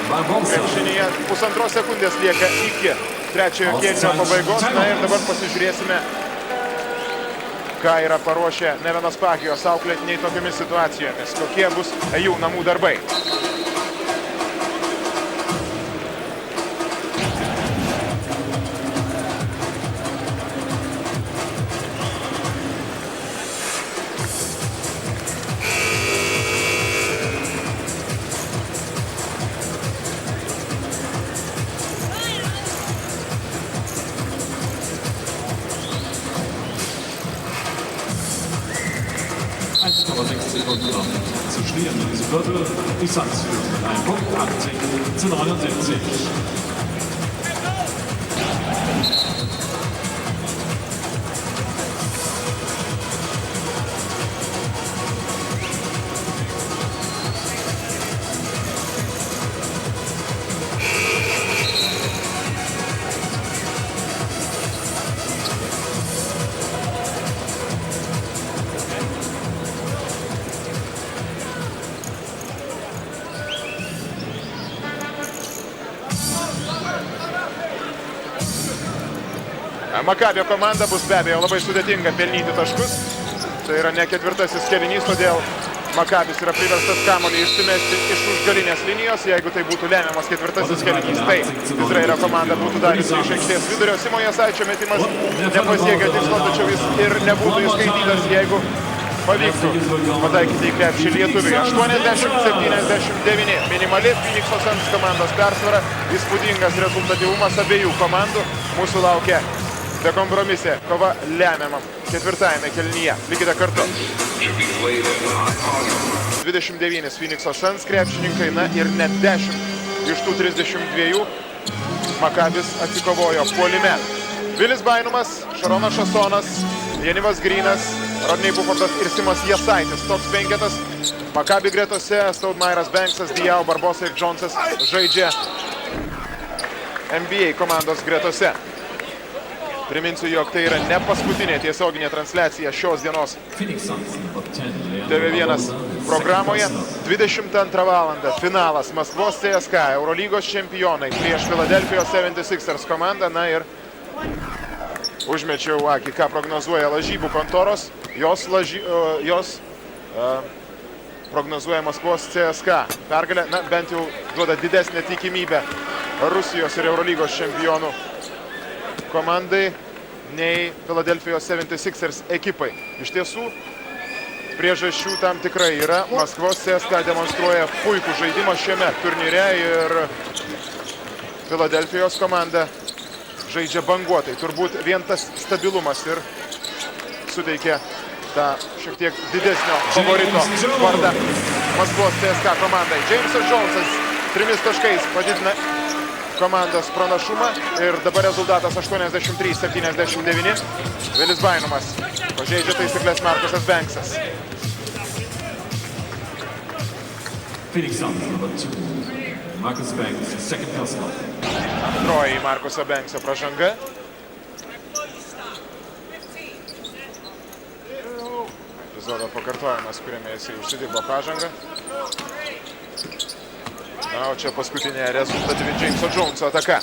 Krepšinyje 1,5 sekundės lieka iki trečiojo kėlinio pabaigos. Na ir dabar pasižiūrėsime, ką yra paruošę Nevenas Pagijos auklėtiniai tokiamis situacijomis. Kokie bus jų namų darbai. Zu schließen in diesem Viertel die Suns führen mit einem Punkt 80-79. Makabio komanda bus be abejo labai sudėtinga pelnyti taškus. Tai yra ne ketvirtasis kėlinys, todėl Makabis yra priverstas kamuolį išsimesti iš užgalinės linijos. Jeigu tai būtų lemiamas ketvirtasis kėlinys, tai Izraelio komanda būtų dariusi iš aikštės vidurio. Simo Jasaičio metimas nepasiekė tikslo, tačiau jis ir nebūtų įskaitytas, jeigu pavyktų pataikyti į krepšį lietuviui. 80-79. Minimali Phoenix'o Suns komandos persvara. Įspūdingas rezultatyvumas abiejų komandų. Mūsų laukia bekompromisė kova lemiamam ketvirtajame kėlinyje. Likite kartu. 29 Phoenix'o Suns krepšininkai, na ir net 10 iš tų 32 Makabis atsikovojo puolime. Vilis Bainumas, Šaronas Šasonas, Janivas Grynas, Rodney Bufordas ir Simas Jasaitis. Toks penketas. Makabi gretose Stoudemairas, Banksas, Diao, Barbosa ir Džonsas žaidžia NBA komandos gretose. Priminsiu, jog tai yra ne paskutinė tiesioginė transliacija šios dienos TV1 programoje. 22 valandą finalas Maskvos CSKA, Eurolygos čempionai prieš Philadelphijos 76ers komandą. Na ir užmečiau akį, ką prognozuoja lažybų kontoros. Jos prognozuoja Maskvos CSKA pergalę, na bent jau duoda didesnę tikimybę Rusijos ir Eurolygos čempionų komandai nei Philadelphijos 76ers ekipai. Iš tiesų, priežasčių tam tikrai yra. Maskvos CSKA demonstruoja puikų žaidimą šiame turnyre ir Philadelphijos komanda žaidžia banguotai. Turbūt vien tas stabilumas ir suteikia tą šiek tiek didesnio favorito vardą Maskvos CSKA komandai. Jamesas Jonesas 3 taškais padidina komandos pranašumą ir dabar rezultatas 83-79. Vilis Bainumas pažeidžia taisyklės Markusas Banksas. Phoenix Suns, number 2. Marcus Banks, second personal. Antroji Markuso Bankso pražanga. Epizodo pakartojimas, kuriame jisai užsidirbo pražangą. Na, o čia paskutinė rezultatyvi Jameso Joneso ataka.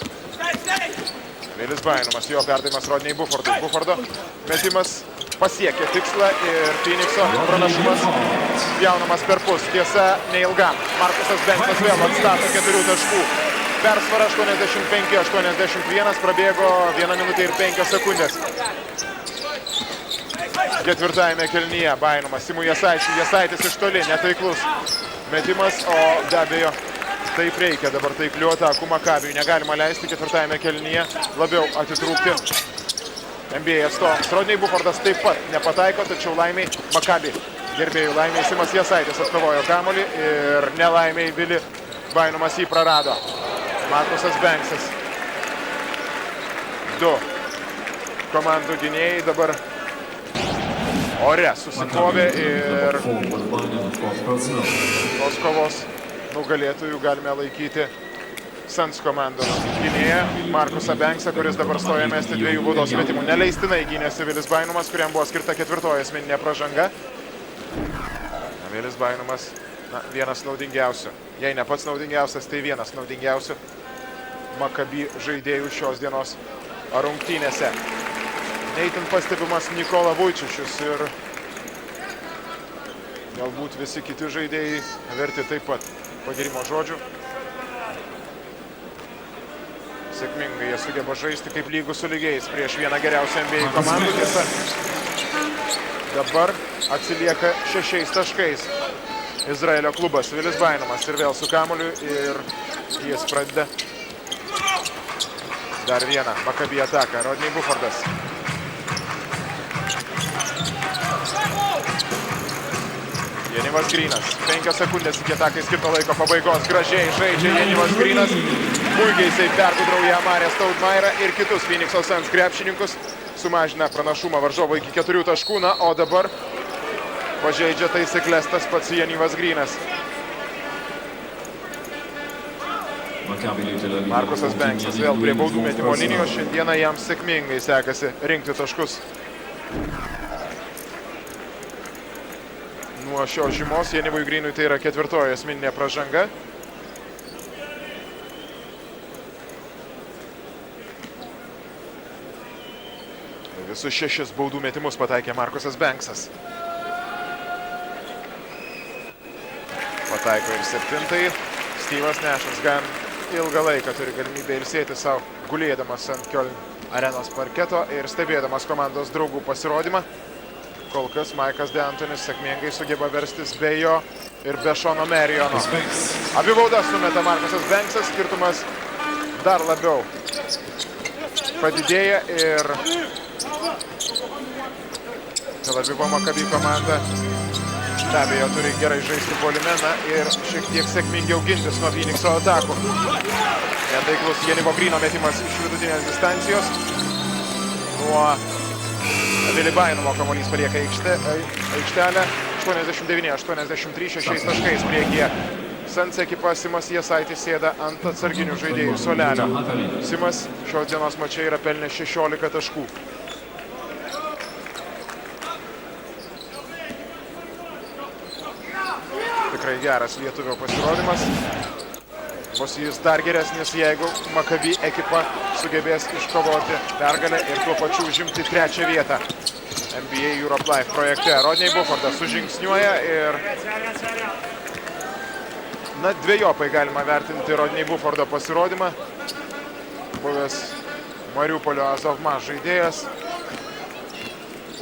Vilis Bainumas, jo perdavimas Rodney Bufordui. Bufordo metimas pasiekė tikslą ir Phoenix'o pranašumas pjaunamas per pus. Tiesa, neilgam. Markusas Banksas vėl atstato 4 taškų. Persvara 85-81, prabėgo 1 minutė ir 5 sekundės. Ketvirtajame kėlinyje Bainumas Simui Jasaičiui. Jasaitis iš toli, netaiklus metimas, o be abejo taip reikia dabar taiklių atakų Makabiui. Negalima leisti ketvirtajame kėlinyje labiau atitrūkti NBA atstovams. Rodney Bufordas taip pat nepataiko, tačiau laimiai Makabi gerbėjų laimiai Simas Jasaitis atkovojo kamuolį ir nelaimiai Vili Bainumas jį prarado. Markusas Banksas. 2 komandų gynėjai dabar ore susikovė ir tos kovos nugalėtojų galime laikyti Suns komandos gynėją Markusą Banksą, kuris dabar stoja mesti 2 baudos metimų. Neleistinai gynėsi Vilis Bainumas, kuriam buvo skirta 4 asmeninė pražanga. Vilis Bainumas, na, vienas naudingiausių. Jei ne pats naudingiausias, tai vienas naudingiausių Makabi žaidėjų šios dienos rungtynėse. Neįtin pastebimas Nikola Vujčičius ir galbūt visi kiti žaidėjai verti taip pat pagirimo žodžių. Sėkmingai jie sugeba žaisti kaip lygų su lygiais prieš vieną geriausią NBA komandų. Tiesa, dabar atsilieka 6 taškais Izraelio klubas. Vilis Bainumas ir vėl su kamuoliu ir jis pradeda dar vieną Makabi ataką. Rodney Bufordas. Janivas Grynas. 5 sekundės iki atakai skirto laiko pabaigos. Gražiai žaidžia Janivas Grynas. Puikiai jisai pergudrauja Amarę Stoudemairą ir kitus Phoenix'o Suns krepšininkus. Sumažina pranašumą varžovo iki 4 taškų. Na, o dabar pažeidžia taisyklės tas pats Janivas Grynas. Markusas Banksas vėl prie baudų metimo linijos. Šiandieną jam sėkmingai sekasi rinkti taškus. Nuo šios žymos Janivui Grynui tai yra 4 asmeninė pražanga. Visus 6 baudų metimus pataikė Markusas Banksas. pataiko ir 7. Steve'as Nashas gan ilgą laiką turi galimybę ilsėti savo gulėdamas ant Köln arenos parketo ir stebėdamas komandos draugų pasirodymą. Kol kas Maikas D'Antonis sėkmingai sugeba verstis be jo ir be Šono Marijono. Abi baudas sumeta Markusas Banksas, skirtumas dar labiau padidėja ir Tel Avivo Maccabi komanda be abejo turi gerai žaisti puolime ir šiek tiek sėkmingiau gintis nuo Phoenix'o atakų. Netaiklus Janivo Grino metimas iš vidutinės distancijos. Nuo Vilibainovo kamuolys palieka aikštelę. 89-83, 6 taškais priekyje. Suns ekipa Simas Jasaitis sėda ant atsarginių žaidėjų suolelio. Simas šios dienos mače yra pelnęs 16 taškų. Tikrai geras lietuvio pasirodymas. Bus jis dar geresnis, jeigu Maccabi ekipa sugebės iškovoti pergalę ir tuo pačiu užimti 3 vietą NBA Europe Live projekte. Rodney Buffordas sužingsniuoja ir dvejopai galima vertinti Rodney Buffordo pasirodymą. Buvęs Mariupolio Azovmaž žaidėjas.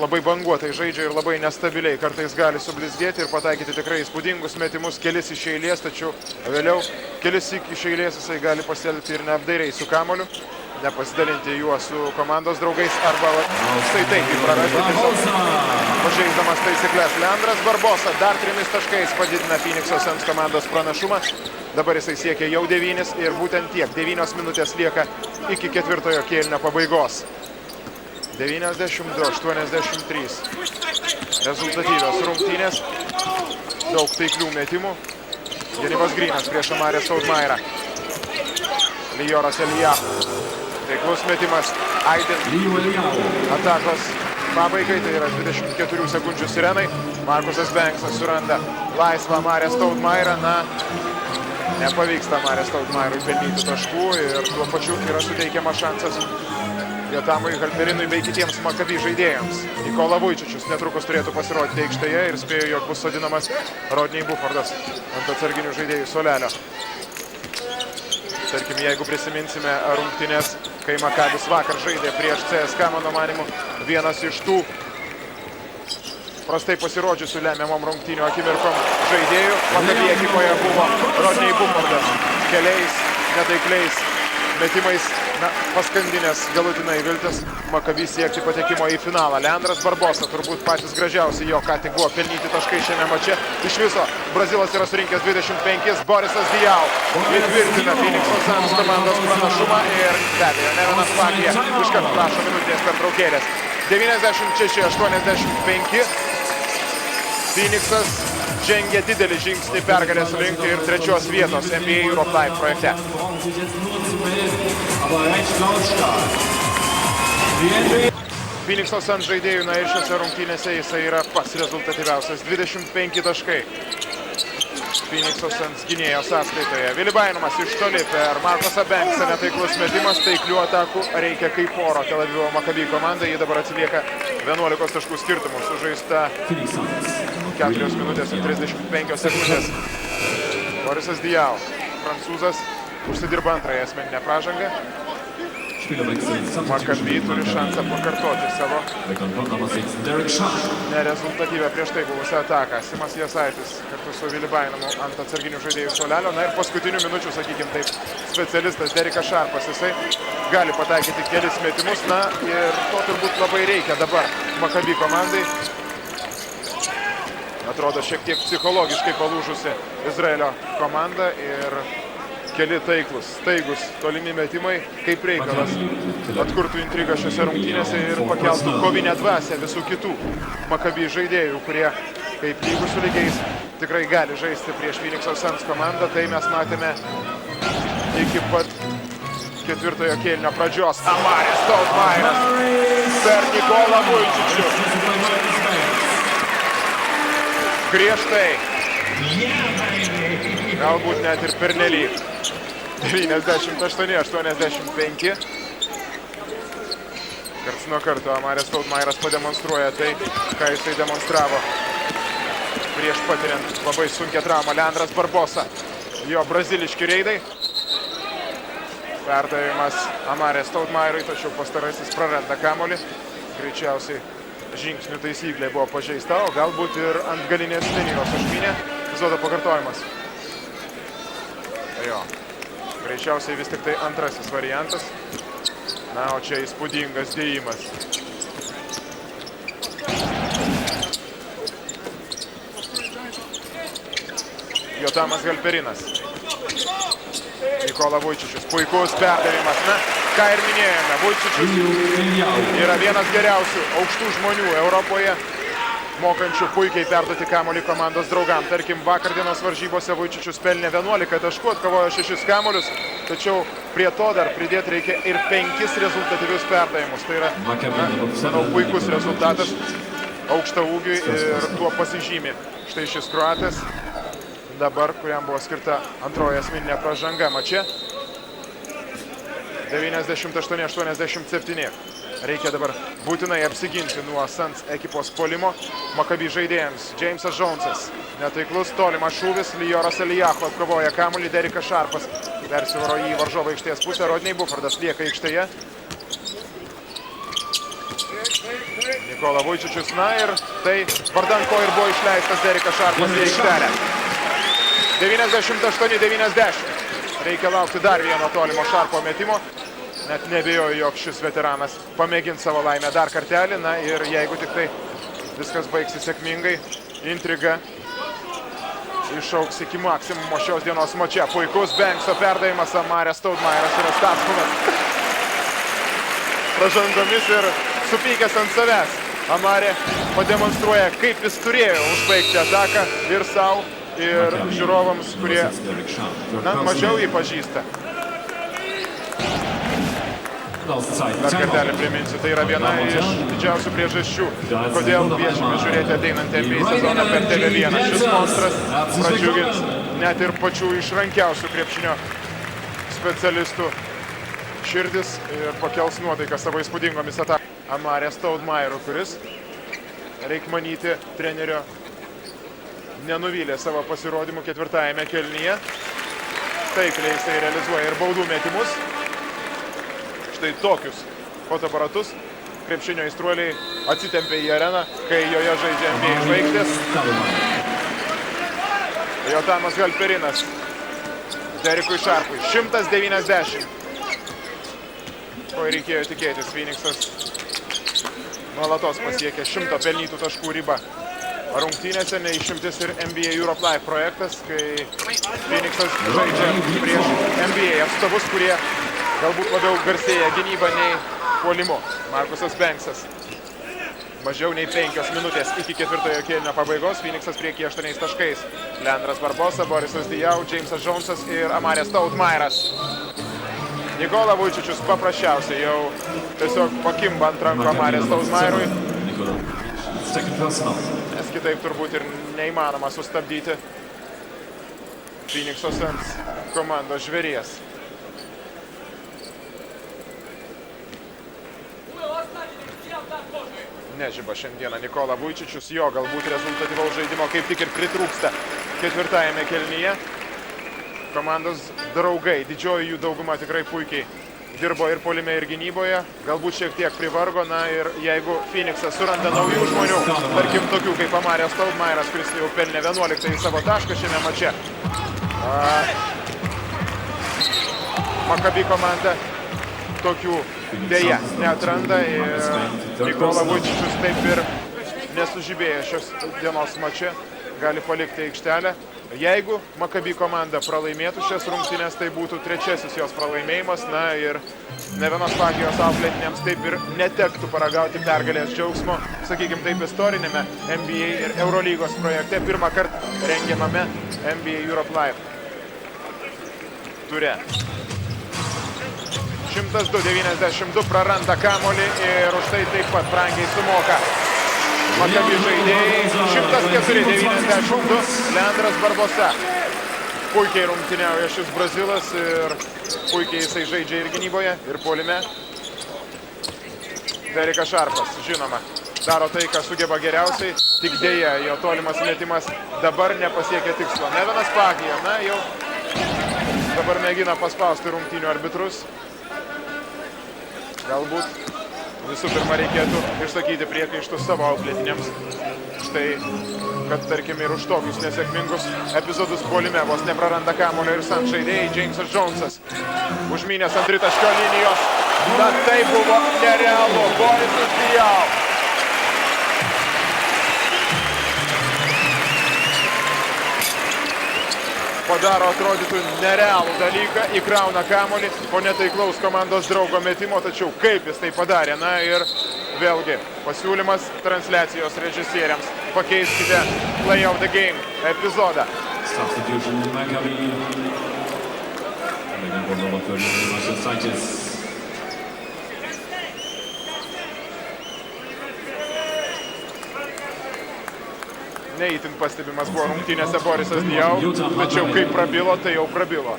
Labai banguotai žaidžia ir labai nestabiliai kartais gali sublizgėti ir pataikyti tikrai įspūdingus metimus, kelis iš eilės, tačiau vėliau kelis iš eilės jisai gali pasielgti ir neapdairiai su kamuoliu, nepasidalinti juo su komandos draugais arba štai taip prarasti tiesiog pažeisdamas taisyklės. Leandras Barbosa dar 3 taškais padidina Phoenix'o Suns komandos pranašumą. Dabar jisai siekia jau 9 ir būtent tiek 9 minutės lieka iki 4 kėlinio pabaigos. 92-83. Rezultatyvios rungtynės. Daug taiklių metimų. Janivas Grinas prieš Amarę Stoudmairą. Lijoras Elijahu. Taiklus metimas. Aidin. Atakos pabaigai, tai yra 24 sekundžių sirenai. Markusas Banksas suranda laisvą Amarę Stoudmairą. Nepavyksta Amarę Stoudmairui pelnyti taškų ir tuo pačiu yra suteikiamas šansas Jotamui Halperinui bei kitiems Maccabi žaidėjams. Nikola Vujčičius netrukus turėtų pasirodyti aikštėje ir spėjo, jog bus sodinamas Rodney Buffordas ant atsarginių žaidėjų suolelio. Tarkim, jeigu prisiminsime rungtynes, kai Maccabis vakar žaidė prieš CSKA, mano manimu, vienas iš tų prastai pasirodžiusių lemiamom rungtynių akimirkom žaidėjų Maccabi ekipoje buvo Rodney Buffordas. Keliais netaikliais metimais paskandinės galutinai viltis Maccabi siekti patekimo į finalą. Leandras Barbosa, turbūt patys gražiausi jo ką tik buvo pelnyti taškai šiame mače. Iš viso Brazilas yra surinkęs 25, Borisas Diaw įtvirtina Phoenix'o Suns komandos pranašumą ir be abejo Nevenas Fakija iškart prašo minutės pertraukėlės. 96-85. Phoenix'as žengia didelį žingsnį pergalės link ir 3 vietos NBA Europe Live projekte. Phoenix'o Suns žaidėjų ir šiose rungtynėse jisai yra pats rezultatyviausias. 25 taškai. Phoenix'o Suns gynėjo sąskaitoje. Vilibainomas iš toli per Markusą Banksą, netaiklus metimas, taiklių atakų reikia kaip oro Tel Avivo Maccabi komanda. Ji dabar atsilieka 11 taškų skirtumų, sužaista 4 minutės ir 35 sekundės. Borisas Diaw, prancūzas, užsidirba antrąją asmeninę pražangą. Maccabi turi šansą pakartoti savo nerezultatyvę prieš tai buvusią ataką. Simas Jasaitis kartu su Vilibainovu ant atsarginių žaidėjų suolelio. Ir paskutinių minučių, sakykime taip, specialistas Derikas Šarpas. Jisai gali pataikyti kelis metimus. Ir to turbūt labai reikia dabar Maccabi komandai. Atrodo šiek tiek psichologiškai palūžusi Izraelio komanda ir keli taiklus, staigus, tolimi metimai, kaip reikalas atkurtų intrigą šiose rungtynėse ir pakeltų kovinę dvasią visų kitų Maccabi žaidėjų, kurie kaip lygų su lygiais tikrai gali žaisti prieš Phoenix'o Suns komandą. Tai mes matėme iki pat 4 kėlinio pradžios. Amarė Stoudmairas per Nikolą Vujčičių. Griežtai. Galbūt net ir pernelyg. 98-85. Karts nuo karto Amarė Stoudmairas pademonstruoja tai, ką jisai demonstravo prieš patiriant labai sunkią traumą. Leandras Barbosa, jo braziliški reidai. Perdavimas Amarės Stoudmairui, tačiau pastarasis praranda kamuolį. Greičiausiai žingsnių taisyklė buvo pažeista, o galbūt ir ant galinės linijos užmynė. Epizodo pakartojimas. Jo, greičiausiai vis tik tai antrasis variantas. Na, o čia įspūdingas dėjimas. Jotamas Galperinas. Nikola Vujčičius, puikus perdavimas. Na, ką ir minėjome, Vujčičius yra vienas geriausių aukštų žmonių Europoje, mokančių puikiai perduoti kamuolį komandos draugam. Tarkim, vakar dienos varžybose Vujčičius pelnė 11 taškų, atkovojo 6 kamuolius, tačiau prie to dar pridėti reikia ir 5 rezultatyvius perdavimus. Tai yra, manau, puikus rezultatas aukštą ūgiui ir tuo pasižymi. Štai šis kroatas, dabar, kuriam buvo skirta antroji asmeninė pražanga mače. 98-87. Reikia dabar būtinai apsiginti nuo Suns ekipos puolimo. Maccabi žaidėjams Jamesas Jonesas. Netaiklus, tolimas šūvis. Lioras Elijahu atkovoja kamuolį. Derikas Šarpas persivaro į varžovo aikštės pusę. Rodney Buffordas lieka aikštėje. Nikola Vujčičius, na ir tai vardan ko ir buvo išleistas Derikas Šarpas į aikštelę. 98-90. Reikia laukti dar vieno tolimo Šarpo metimo. Net nebejoju, jog šis veteranas pamėgins savo laimę dar kartelį. Na ir jeigu tik tai viskas baigsis sėkmingai, intriga išauks iki maksimumo šios dienos mače. Puikus Bankso perdavimas, Amarės Stoudmairas yra stabdomas pražangomis ir supykęs ant savęs. Amarė pademonstruoja, kaip jis turėjo užbaigti ataką ir savo, ir žiūrovams, kurie mažiau jį pažįsta. Dar kartelį priminsiu, tai yra viena iš didžiausių priežasčių, kodėl kviečiame žiūrėti ateinantį NBA sezoną per TV1. Šis monstras pradžiugins net ir pačių išrankiausių krepšinio specialistų širdis ir pakels nuotaiką savo įspūdingomis atakomis. Amarės Stoudmairu, kuris, reik manyti, trenerio nenuvylė savo pasirodymų ketvirtajame kėlinyje. Taikliai jisai realizuoja ir baudų metimus. Štai tokius fotoaparatus krepšinio aistruoliai atsitempė į areną, kai joje žaidžia NBA žvaigždės. Jotamas Galperinas Derikui Šarpui 190. Ko reikėjo tikėtis, Phoenixas nuolatos pasiekė 100 pelnytų taškų ribą. Rungtynėse neišimtis ir NBA Europe Live projektas, kai Phoenixas žaidžia prieš NBA atstovus, kurie galbūt labiau garsėja gynybą nei puolimu. Markusas Banksas. Mažiau nei 5 minutės iki ketvirtojo kėlinio pabaigos. Phoenixas priekyje 8 taškais. Leandras Barbosa, Borisas Dijau, Jamesas Jonesas ir Amarės Stoudmairas. Nikola Vujčičius paprasčiausiai jau tiesiog pakimba ant rankų Amarės Stoudmairui. Nes kitaip turbūt ir neįmanoma sustabdyti Phoenixo Suns komandos žvėries. Nežiba šiandieną Nikola Vujčičius, jo galbūt rezultatyvaus žaidimo kaip tik ir pritrūksta ketvirtajame kėlinyje. Komandos draugai, didžioji jų dauguma tikrai puikiai dirbo ir puolime, ir gynyboje. Galbūt šiek tiek privargo, na ir jeigu Phoenixas suranda naujų žmonių, tarkim tokių kaip Amarės Stoudmairas, kuris jau pelnė 11 savo tašką šiame mače. Maccabi komanda tokių dėja neatranda ir Nikola Vujčičius taip ir nesužibėjo šios dienos mače, gali palikti aikštelę. Jeigu Maccabi komanda pralaimėtų šias rungtynes, tai būtų trečiasis jos pralaimėjimas, na ir ne vienos Fagijos auklėtiniams taip ir netektų paragauti pergalės džiaugsmo, sakykim taip, istorinėme NBA ir Eurolygos projekte, pirmą kartą rengiamame NBA Europe Live ture. 102-92 praranda kamuolį ir už tai taip pat brangiai sumoka Maccabi žaidėjai. 104-92 Leandras Barbosa. Puikiai rungtyniauja šis Brazilas ir puikiai jisai žaidžia ir gynyboje, ir puolime. Derikas Šarpas, žinoma, daro tai, ką sugeba geriausiai, tik dėja, jo tolimas metimas dabar nepasiekia tikslo. Nevenas Pagija, na jau dabar mėgina paspausti rungtynių arbitrus. Galbūt visų pirma reikėtų išsakyti priekaištus savo auklėtiniams. Štai, kad tarkim ir už tokius nesėkmingus epizodus puolime vos nepraranda kamuolio ir Suns žaidėjai. Jamesas Jonesas užmynęs ant tritaškio linijos. Na tai buvo nerealu. Borisas Diaw. Padaro atrodytų nerealų dalyką, įkrauna kamuolį po netaiklaus komandos draugo metimo, tačiau kaip jis tai padarė. Na ir vėlgi pasiūlymas transliacijos režisieriams. Pakeiskite Play of the Game epizodą. Substitution Maccabi. Neįtin pastebimas buvo rungtynėse Borisas Diaw, tačiau kai prabilo, tai jau prabilo.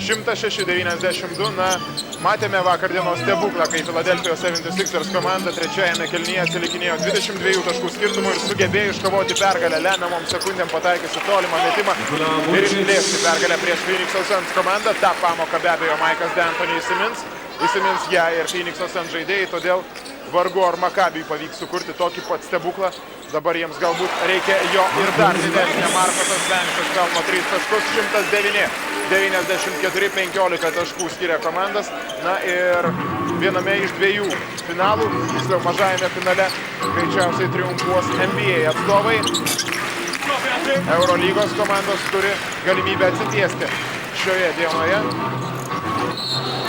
(106-92), na, matėme vakar dienos stebuklą, kai Philadelphijos 76ers komanda trečiajame kėlinyje atsilikinėjo 22 taškų skirtumų ir sugebėjo iškovoti pergalę. Lemiamom sekundėm pataikiusi tolimą metimą ir išplėšti pergalę prieš Phoenix'o Suns komandą. Ta pamoka be abejo Maikas D'Antoni įsimins ją ir Phoenix'o Suns žaidėjai, todėl vargu ar Maccabiui pavyks sukurti tokį pat stebuklą. Dabar jiems galbūt reikia jo ir dar didesnė. Marcusas Banksas pelno 3 taškus, 109-94, 15 taškų skiria komandas. Na ir viename iš dviejų finalų, tiksliau mažajame finale, greičiausiai triumfuos NBA atstovai. Eurolygos komandos turi galimybę atsitiesti šioje dienoje.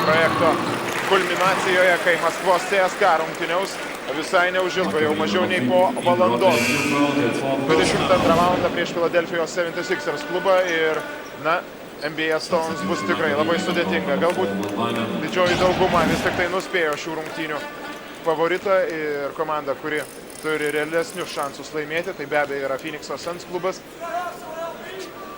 Projekto kulminacijoje, kai Maskvos CSKA rungtyniaus visai neužilgo, jau mažiau nei po valandos. 22 valandą prieš Philadelphijos 76ers klubą ir, na, NBA atstovams bus tikrai labai sudėtinga. Galbūt didžioji dauguma vis tik tai nuspėjo šių rungtynių favoritą ir komanda, kuri turi realesnius šansus laimėti, tai be abejo yra Phoenix'o Suns klubas.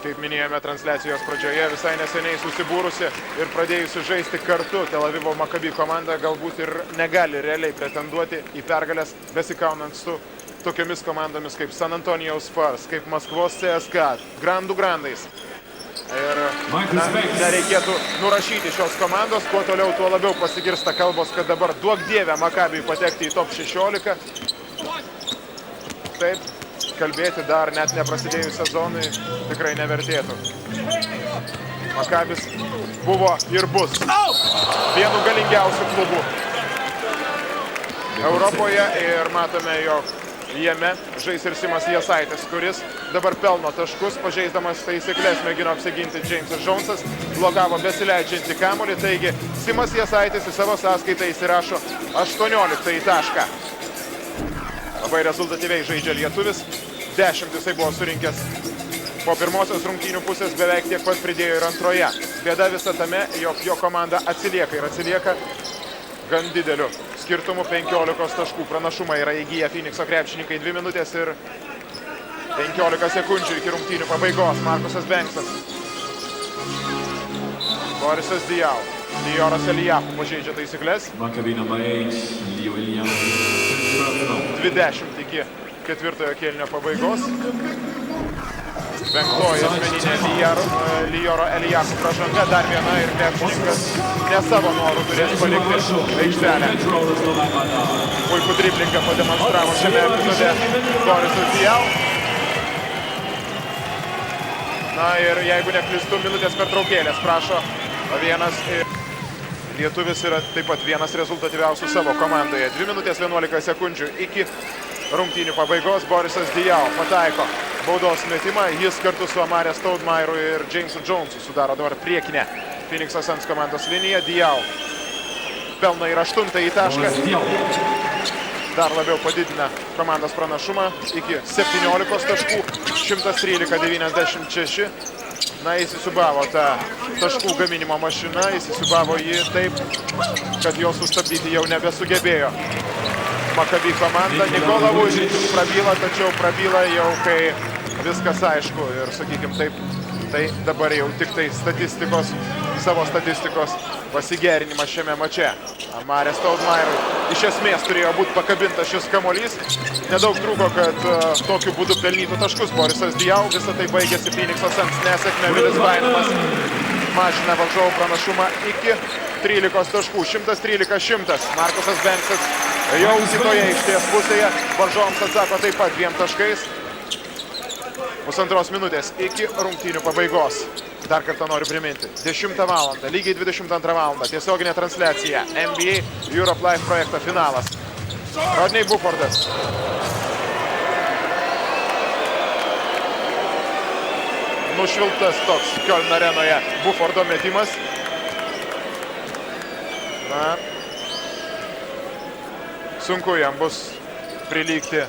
Kaip minėjome transliacijos pradžioje, visai neseniai susibūrusi ir pradėjusi žaisti kartu Tel Avivo Maccabi komanda galbūt ir negali realiai pretenduoti į pergalės, besikaunant su tokiamis komandomis kaip San Antonijaus Spurs, kaip Maskvos CSKA, grandais. Ir nereikėtų nurašyti šios komandos, kuo toliau, tuo labiau pasigirsta kalbos, kad dabar duok dievę Maccabiui patekti į top 16. Taip. Kalbėti dar net neprasidėjus sezonui tikrai nevertėtų. Maccabis buvo ir bus vienu galingiausių klubų Europoje ir matome, jog jame žais ir Simas Jasaitis, kuris dabar pelno taškus, pažeisdamas taisyklės mėgino apsiginti Jamesas Jonesas, blokavo besileidžiantį kamuolį, taigi Simas Jasaitis į savo sąskaitą įsirašo 18 tašką. Labai rezultatyviai žaidžia lietuvis, 10 jisai buvo surinkęs po pirmosios rungtynių pusės, beveik tiek pat pridėjo ir antroje. Bėda visa tame, jog jo komanda atsilieka ir atsilieka gan dideliu skirtumu, 15 taškų pranašumą yra įgyję Phoenix'o krepšininkai, 2 minutės ir 15 sekundžių iki rungtynių pabaigos. Marcusas Banksas, Borisas Diaw, Dioras Elijahu pažeidžia taisyklės. Maccabi number 8, Leo Elijahu. 20 iki ketvirtojo kėlinio pabaigos. Penktoji asmeninė Lioro Elijahu pražanga, dar viena ir krepšininkas ne savo norų turės palikti aikštelę. Puikų driblingą pademonstravo šiame epizode Borisas Diaw. Na ir jeigu neklystu, minutės pertraukėlės prašo vienas lietuvis yra taip pat vienas rezultatyviausių savo komandoje. 2 minutės 11 sekundžių iki rungtynių pabaigos. Borisas Diaw pataiko baudos metimą. Jis kartu su Amar'e Stoudemire'u ir Jamesu Jonesu sudaro dabar priekinę Phoenix'o Suns komandos liniją. Diaw pelno ir 8 tašką. Dar labiau padidina komandos pranašumą iki 17 taškų, 113-96. Na, įsisiubavo tą taškų gaminimo mašiną, įsisiubavo jį taip, kad jo sustabdyti jau nebesugebėjo Maccabi komanda. Nikola Vučičius prabyla, tačiau prabyla jau kai viskas aišku ir, sakykim taip, Tai dabar jau tik tai savo statistikos pasigerinimas šiame mače. Amarė Stoudmairui iš esmės turėjo būti pakabintas šis kamuolys. Nedaug trūko, kad tokiu būdu pelnytų taškus Borisas Dijau. Visą tai baigėsi Phoenix'o Suns nesėkme. Vilis Bainamas mažina varžovų pranašumą iki 13 taškų. 113-100. Markusas Benksas jau kitoje aikštės pusėje. Varžovams atsako taip pat 2 taškais. Pusantros minutės iki rungtynių pabaigos. Dar kartą noriu priminti. 10 valandą, lygiai 22 valandą. Tiesioginė transliacija. NBA Europe Live projekto finalas. Rodney Bufordas. Nušvilptas toks Köln arenoje Bufordo metimas. Na, sunku jam bus prilygti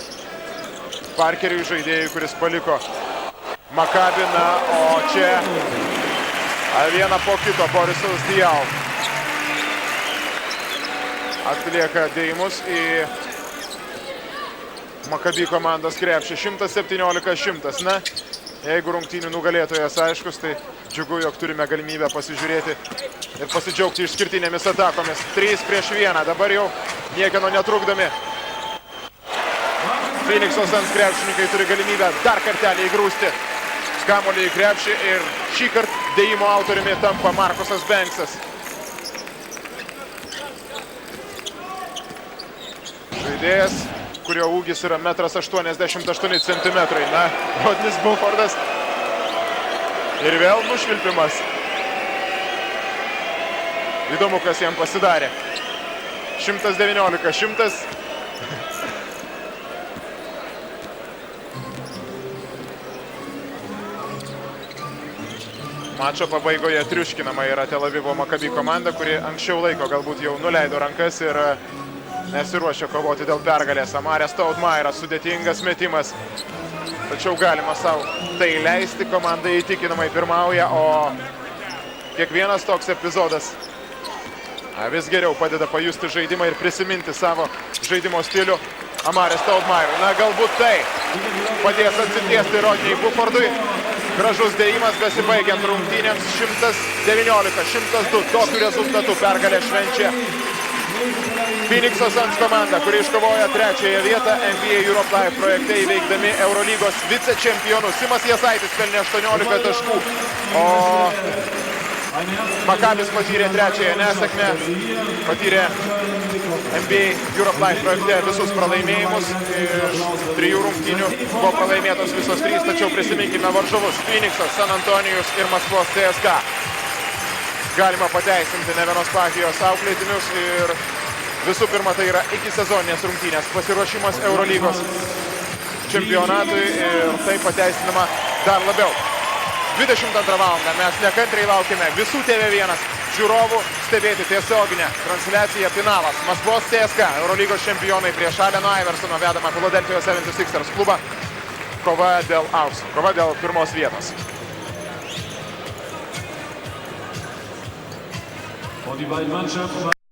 Parkeriui, žaidėjui, kuris paliko Makabiną, o čia vieną po kito Borisas Dijau atlieka dėjimus į Makabi komandos krepšį. 117-100. Na, jeigu rungtynių nugalėtojas aiškus, tai džiugu, jog turime galimybę pasižiūrėti ir pasidžiaugti išskirtinėmis atakomis. 3-1, dabar jau niekieno netrukdomi. Phoenix'o Suns krepšininkai turi galimybę dar kartelį įgrūsti kamuolį į krepšį ir šį kartą dėjimo autoriumi tampa Markusas Benksas. Žaidėjas, kurio ūgis yra 1,88 cm. Na, Rodnis Bufordas. Ir vėl nušvilpimas. Įdomu, kas jam pasidarė. 119-100. Mačo pabaigoje triuškinama yra Tel Avivo Makabi komanda, kuri anksčiau laiko galbūt jau nuleido rankas ir nesiruošia kovoti dėl pergalės. Amarė Stoudmairas, sudėtingas metimas. Tačiau galima savo tai leisti, komanda įtikinamai pirmauja, o kiekvienas toks epizodas vis geriau padeda pajusti žaidimą ir prisiminti savo žaidimo stilių. Amarė Stoudmairui, na galbūt tai padės atsitiesti Rodney Bufordui. Gražus dėjimas besibaigiant rungtynėms. 119-102. Tokiu rezultatu pergalę švenčia Phoenix'o Suns komanda, kuri iškovoja 3-ąją vietą NBA Europe Live projekte įveikdami Eurolygos vicečempionus. Simas Jasaitis pelnė 18 taškų, o Makabis patyrė 3-ąją nesėkmę, patyrė NBA Europe Live projekte visus pralaimėjimus. Iš 3 rungtynių buvo pralaimėtos visos 3, tačiau prisiminkime varžovus. Phoenix'as, San Antonijus ir Maskvos CSKA. Galima pateisinti ne vienos partijos auklėtinius ir visų pirma tai yra iki sezoninės rungtynės pasiruošimas Eurolygos čempionatui ir tai pateisinama dar labiau. 22 valandą mes nekantriai laukime visų TV1 žiūrovų stebėti tiesioginę transliaciją finalas. Maskvos CSKA, Eurolygos čempionai prieš Aleno Iversono vedamą Philadelphijos 76ers klubą. Kova dėl aukso, kova dėl pirmos vietos. Und die beiden Mannschaften